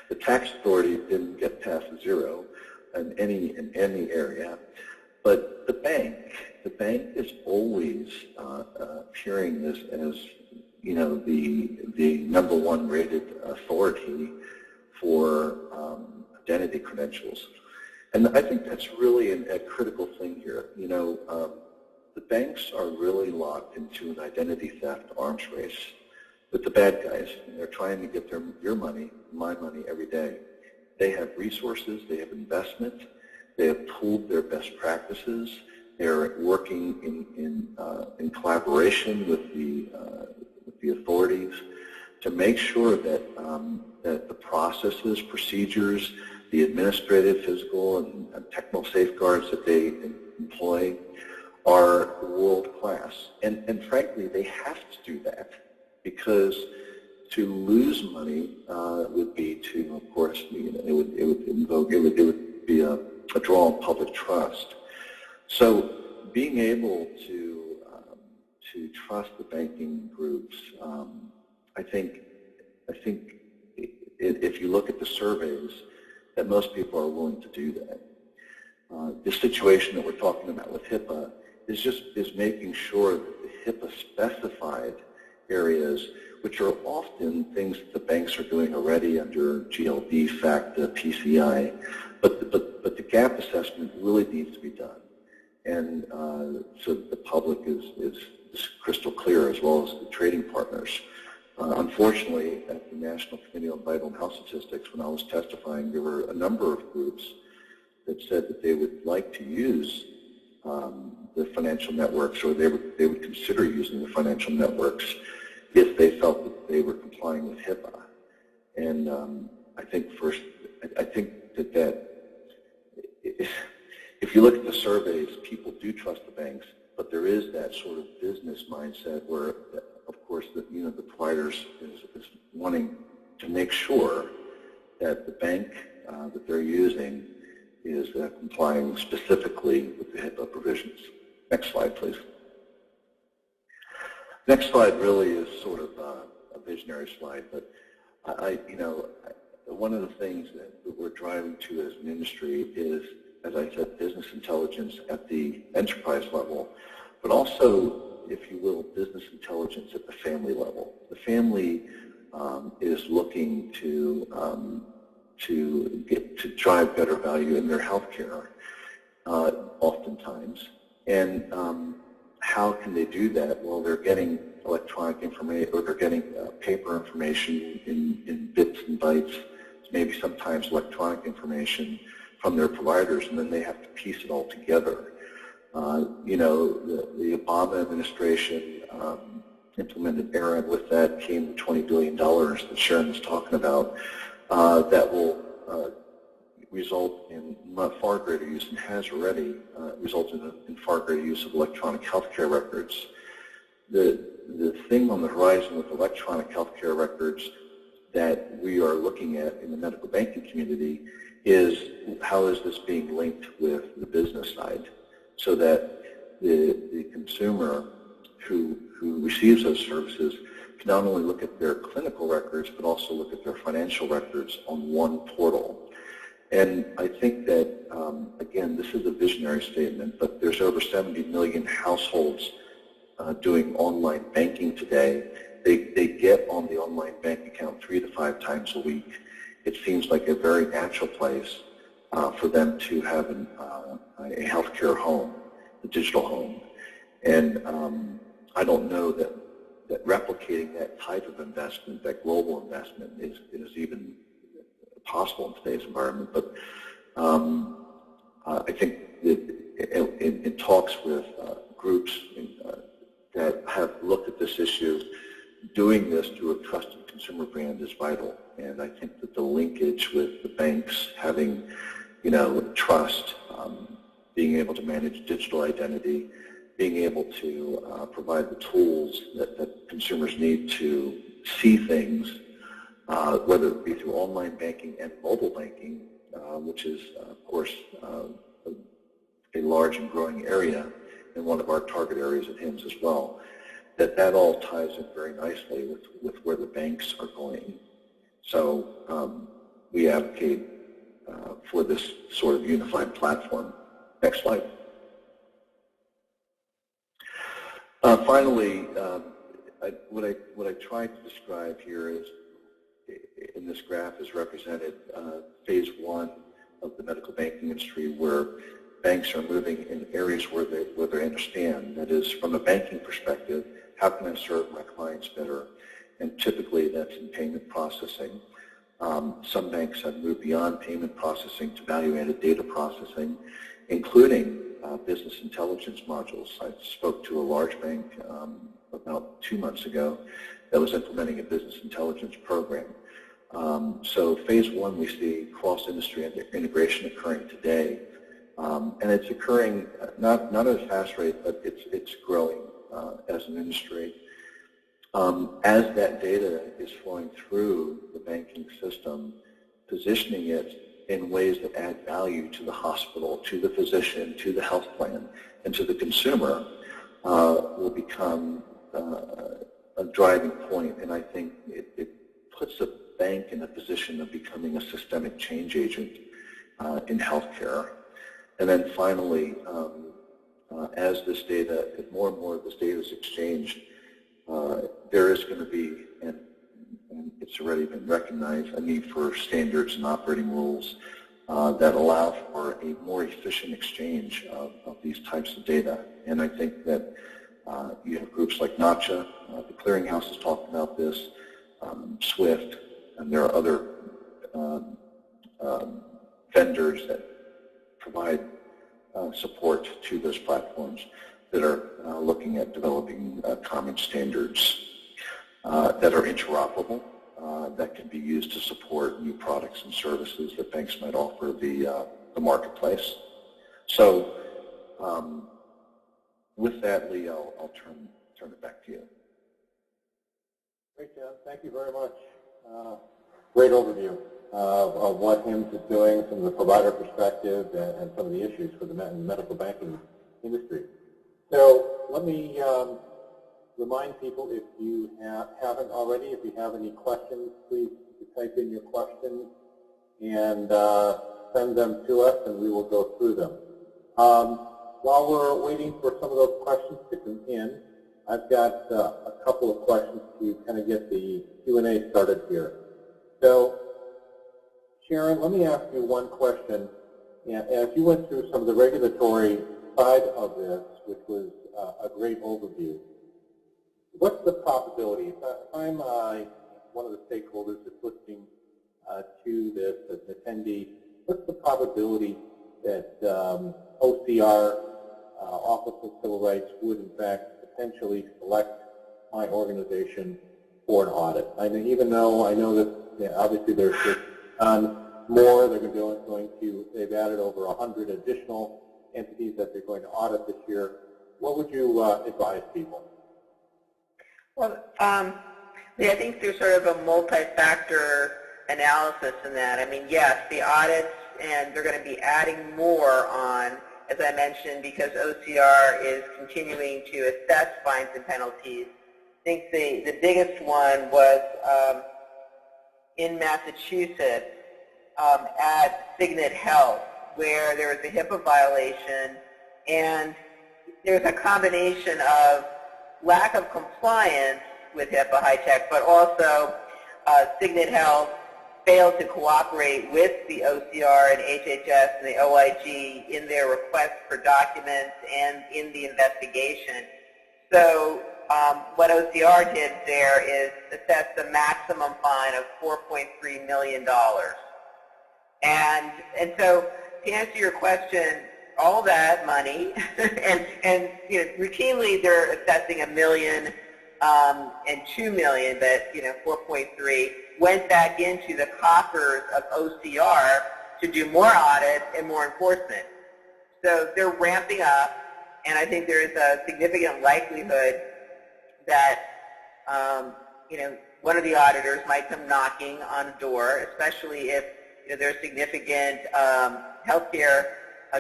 The tax authority didn't get past 0 in any area. But the bank is always appearing as the number one rated authority for identity credentials. And I think that's really a critical thing here. The banks are really locked into an identity theft arms race with the bad guys, and they're trying to get your money, my money, every day. They have resources, they have investment, they have pooled their best practices, they're working in collaboration with the authorities to make sure that that the processes, procedures, the administrative, physical, and technical safeguards that they employ are world-class. And frankly, they have to do that, because to lose money would be to, of course, it would be a draw on public trust. So being able to trust the banking groups, I think if you look at the surveys, that most people are willing to do that. The situation that we're talking about with HIPAA is making sure that the HIPAA specified areas, which are often things that the banks are doing already under GLD, FACTA, PCI, but the gap assessment really needs to be done, and so that the public is crystal clear, as well as the trading partners. Unfortunately, at the National Committee on Vital and Health Statistics, when I was testifying, there were a number of groups that said that they would like to use the financial networks, or they would consider using the financial networks if they felt that they were complying with HIPAA. And I think that if you look at the surveys, people do trust the banks, but there is that sort of business mindset where, of course, the providers is wanting to make sure that the bank that they're using is complying specifically with the HIPAA provisions. Next slide, please. Next slide really is sort of a visionary slide, but one of the things that we're driving to as an industry is, as I said, business intelligence at the enterprise level, but also, if you will, business intelligence at the family level. The family is looking to drive better value in their health care, oftentimes. And how can they do that? Well, they're getting electronic information, or they're getting paper information in bits and bytes, maybe sometimes electronic information from their providers, and then they have to piece it all together. The Obama administration implemented ERA, and with that came the $20 billion that Sharon was talking about, that will result in far greater use, and has already resulted in far greater use of electronic healthcare records. The thing on the horizon with electronic healthcare records that we are looking at in the medical banking community is how is this being linked with the business side, so that the consumer who receives those services can not only look at their clinical records, but also look at their financial records on one portal. And I think that, again, this is a visionary statement, but there's over 70 million households doing online banking today. They get on the online bank account 3 to 5 times a week. It seems like a very natural place for them to have a healthcare home, a digital home. And I don't know that replicating that type of investment, that global investment, is even possible in today's environment. But I think in talks with groups that have looked at this issue, doing this through a trusted consumer brand is vital. And I think that the linkage with the banks having, trust, being able to manage digital identity, being able to provide the tools that consumers need to see things, whether it be through online banking and mobile banking, which is, of course, a large and growing area, and one of our target areas at HIMSS as well, that all ties in very nicely with where the banks are going. So we advocate for this sort of unified platform. Next slide. Finally, what I tried to describe here is, in this graph is represented phase one of the medical banking industry, where banks are moving in areas where they understand. That is, from a banking perspective, how can I serve my clients better? And typically that's in payment processing. Some banks have moved beyond payment processing to value-added data processing, including business intelligence modules. I spoke to a large bank about 2 months ago that was implementing a business intelligence program. So phase one, we see cross-industry integration occurring today, and it's occurring not at a fast rate, but it's growing as an industry. As that data is flowing through the banking system, positioning it in ways that add value to the hospital, to the physician, to the health plan, and to the consumer will become a driving point, and I think it puts the bank in a position of becoming a systemic change agent in healthcare. And then finally, as this data, if more and more of this data is exchanged, there is going to be, and it's already been recognized, a need for standards and operating rules that allow for a more efficient exchange of these types of data. And I think that you have groups like NACHA, the Clearinghouse has talked about this, SWIFT, and there are other vendors that provide support to those platforms that are looking at developing common standards that are interoperable, that can be used to support new products and services that banks might offer the marketplace. So with that, Lee, I'll turn it back to you. Great, John. Thank you very much. Great overview of what HIMSS is doing from the provider perspective and some of the issues for the medical banking industry. So let me remind people, if you haven't already, if you have any questions, please type in your questions and send them to us, and we will go through them. While we're waiting for some of those questions to come in, I've got a couple of questions to kind of get the Q&A started here. So, Sharon, let me ask you one question. As you went through some of the regulatory side of this, which was a great overview, what's the probability, if I'm one of the stakeholders that's listening to this as an attendee, what's the probability that OCR, Office of Civil Rights, would in fact potentially select my organization for an audit? I mean, even though I know that obviously there's more, they've added over 100 additional entities that they're going to audit this year. What would you advise people? Well, I think there's sort of a multi-factor analysis in that. I mean, yes, the audits, and they're going to be adding more on, as I mentioned, because OCR is continuing to assess fines and penalties. I think the biggest one was in Massachusetts at Signet Health, where there was a HIPAA violation, and there's a combination of lack of compliance with HIPAA HITECH, but also Signet Health failed to cooperate with the OCR and HHS and the OIG in their request for documents and in the investigation. So what OCR did there is assess the maximum fine of $4.3 million. And so to answer your question, all that money, and you know, routinely they're assessing $1 million and $2 million, but 4.3 went back into the coffers of OCR to do more audits and more enforcement. So they're ramping up, and I think there is a significant likelihood that one of the auditors might come knocking on a door, especially if there's significant healthcare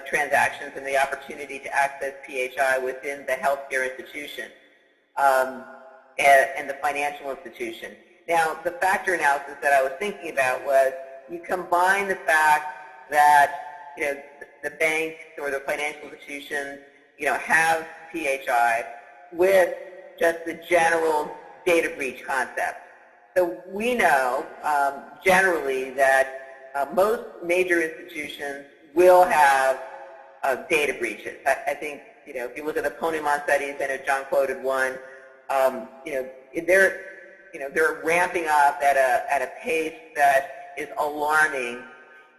transactions and the opportunity to access PHI within the healthcare institution and the financial institution. Now, the factor analysis that I was thinking about was you combine the fact that the banks or the financial institutions have PHI, with just the general data breach concept. So we know generally that most major institutions will have data breaches. I think, if you look at the Pony-Mon studies, I know John quoted one, they're ramping up at a pace that is alarming.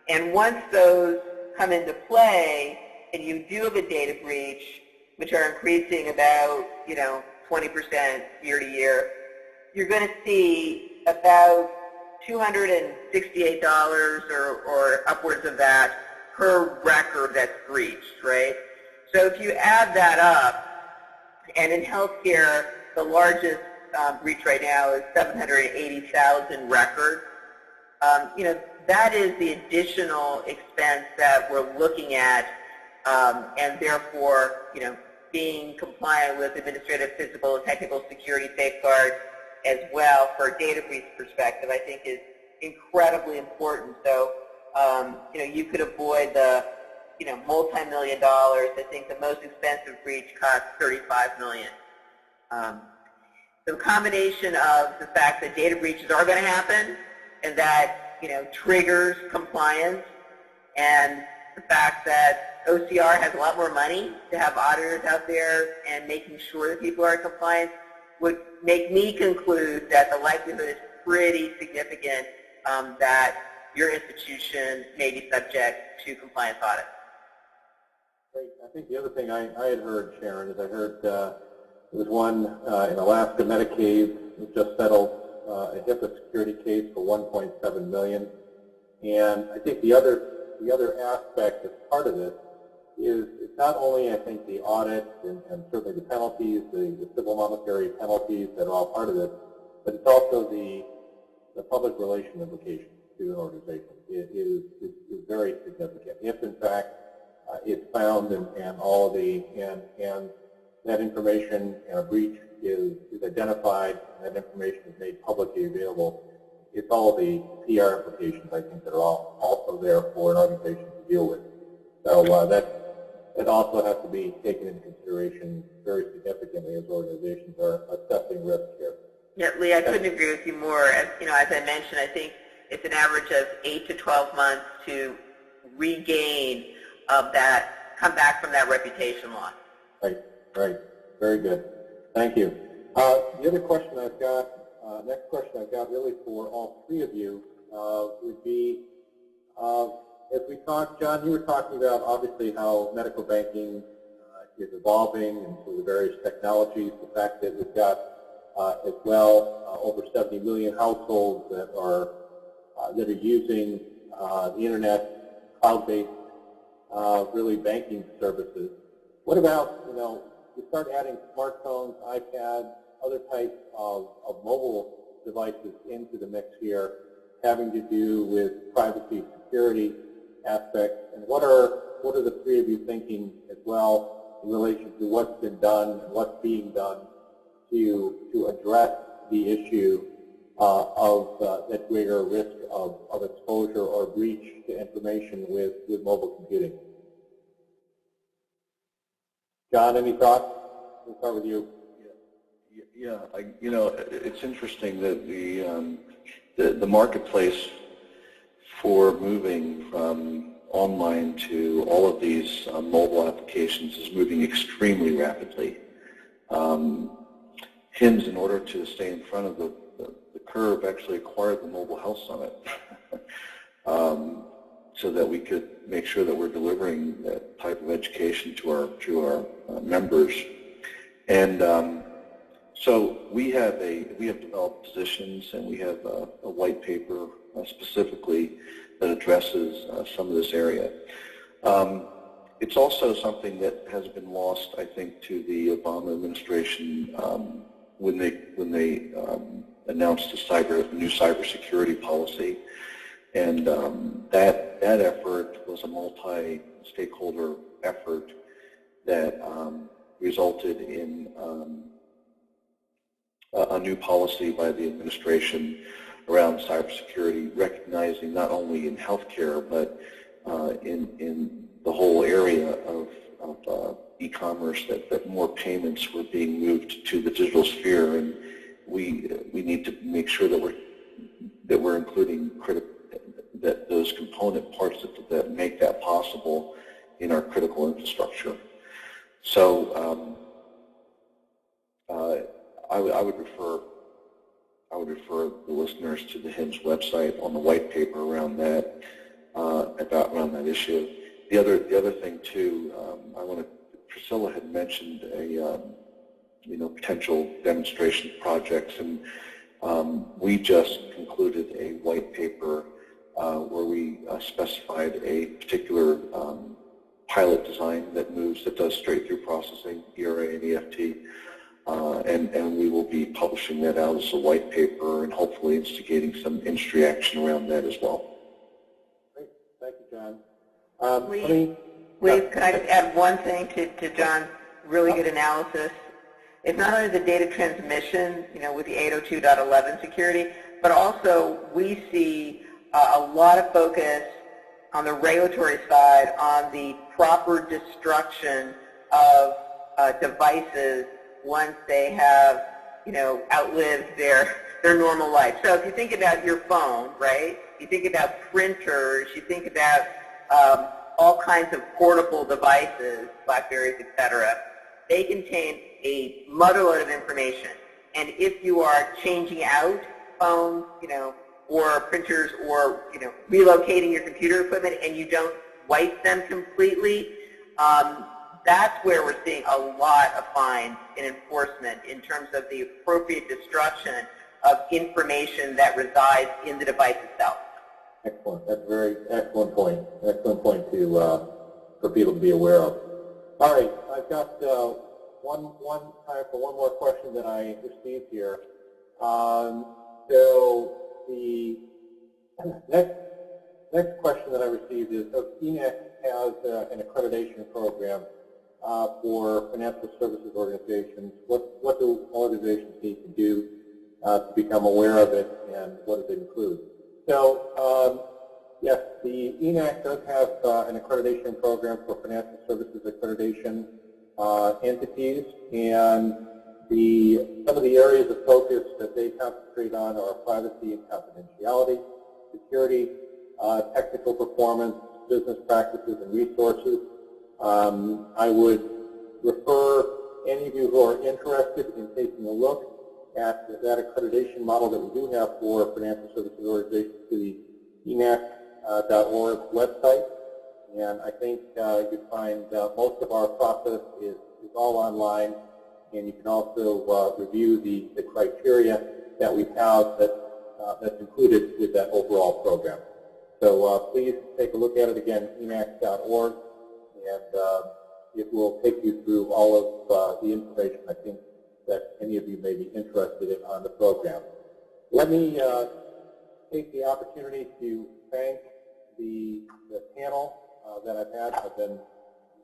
And once those come into play and you do have a data breach, which are increasing about, 20% year to year, you're going to see about $268 or upwards of that per record that's breached, right? So if you add that up, and in healthcare, the largest breach right now is 780,000 records. That is the additional expense that we're looking at, and therefore, being compliant with administrative, physical, and technical security safeguards as well for a data breach perspective, I think is incredibly important. So, you could avoid the, multi-million dollars. I think the most expensive breach costs $35 million. The combination of the fact that data breaches are going to happen and that, triggers compliance, and the fact that OCR has a lot more money to have auditors out there and making sure that people are in compliance would make me conclude that the likelihood is pretty significant that your institution may be subject to compliance audit. Great. I think the other thing I had heard, Sharon, is I heard there was one in Alaska Medicaid that just settled a HIPAA security case for $1.7 million. And I think the other aspect that's part of this is it's not only, I think, the audit and certainly the penalties, the civil monetary penalties that are all part of it, but it's also the public relation implications to an organization. It is very significant. If, in fact, it's found and all of and that information and a breach is identified, and that information is made publicly available, it's all the PR implications, I think, that are also there for an organization to deal with. So that also has to be taken into consideration very significantly as organizations are assessing risk here. Yeah, Lee, I couldn't agree with you more. As I mentioned, I think it's an average of 8 to 12 months to regain come back from that reputation loss. Right. Very good. Thank you. The other question I've got, next question I've got really for all three of you would be, as we talked, John, you were talking about obviously how medical banking is evolving and so the various technologies, the fact that we've got as well over 70 million households that are using the internet, cloud-based really banking services. What about, you start adding smartphones, iPads, other types of mobile devices into the mix here, having to do with privacy, security aspects, and what are the three of you thinking as well in relation to what's been done and what's being done to address the issue of that greater risk of exposure or breach to information with mobile computing? John, any thoughts? We'll start with you. Yeah. It's interesting that the marketplace for moving from online to all of these mobile applications is moving extremely rapidly. HIMSS, in order to stay in front of the curve, actually acquired the Mobile Health Summit so that we could make sure that we're delivering that type of education to our members. And so we have developed positions, and we have a white paper specifically that addresses some of this area. It's also something that has been lost, I think, to the Obama administration when they announced the new cybersecurity policy, and that effort was a multi-stakeholder effort that resulted in a new policy by the administration around cybersecurity, recognizing not only in healthcare but in the whole area of e-commerce, that more payments were being moved to the digital sphere, and we need to make sure that we're including those component parts that make that possible in our critical infrastructure. So I would refer the listeners to the HIMSS website on the white paper around that around that issue. The other thing too, Priscilla had mentioned a potential demonstration projects, and we just concluded a white paper where we specified a particular pilot design that does straight through processing, ERA and EFT, and we will be publishing that out as a white paper and hopefully instigating some industry action around that as well. Great, thank you, John. Please, could I just add one thing to John's really good analysis? It's not only the data transmission, with the 802.11 security, but also we see a lot of focus on the regulatory side on the proper destruction of devices once they have, outlived their normal life. So if you think about your phone, right? You think about printers, you think about all kinds of portable devices, BlackBerries, etc. They contain a motherload of information. And if you are changing out phones, or printers, or relocating your computer equipment, and you don't wipe them completely, that's where we're seeing a lot of fines in enforcement in terms of the appropriate destruction of information that resides in the device itself. Excellent. That's a very excellent point. Excellent point for people to be aware of. All right, I've got one time for one more question that I received here. So the next question that I received is, EHNAC has an accreditation program for financial services organizations. What do organizations need to do to become aware of it, and what does it include? So yes, the EHNAC does have an accreditation program for financial services accreditation entities, and some of the areas of focus that they concentrate on are privacy and confidentiality, security, technical performance, business practices, and resources. I would refer any of you who are interested in taking a look at that accreditation model that we do have for financial services organizations to the EHNAC.org website. And I think you'll find most of our process is all online, and you can also review the criteria that we have that's included with that overall program. So please take a look at it again, EHNAC.org, and it will take you through all of the information I think that any of you may be interested in on the program. Let me take the opportunity to thank the panel that I've had. I've been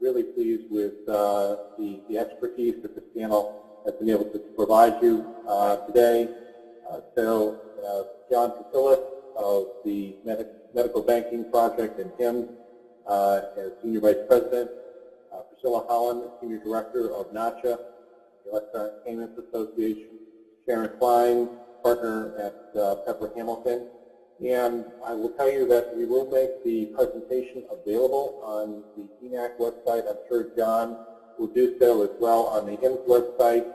really pleased with the expertise that this panel has been able to provide you today. So John Casillas of the Medical Banking Project and HIMSS as Senior Vice President, Priscilla Holland, Senior Director of NACHA, the Electronic Payments Association, Sharon Klein, partner at Pepper Hamilton. And I will tell you that we will make the presentation available on the EHNAC website. I'm sure John will do so as well on the HIMSS website,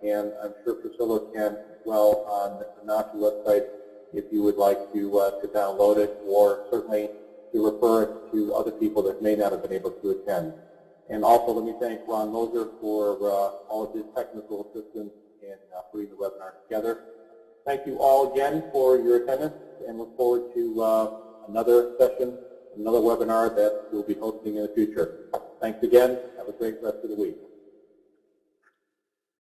and I'm sure Priscilla can as well on the NACHA website if you would like to download it, or certainly to refer it to other people that may not have been able to attend. And also let me thank Ron Moser for all of his technical assistance in putting the webinar together. Thank you all again for your attendance, and look forward to another session, another webinar that we'll be hosting in the future. Thanks again. Have a great rest of the week.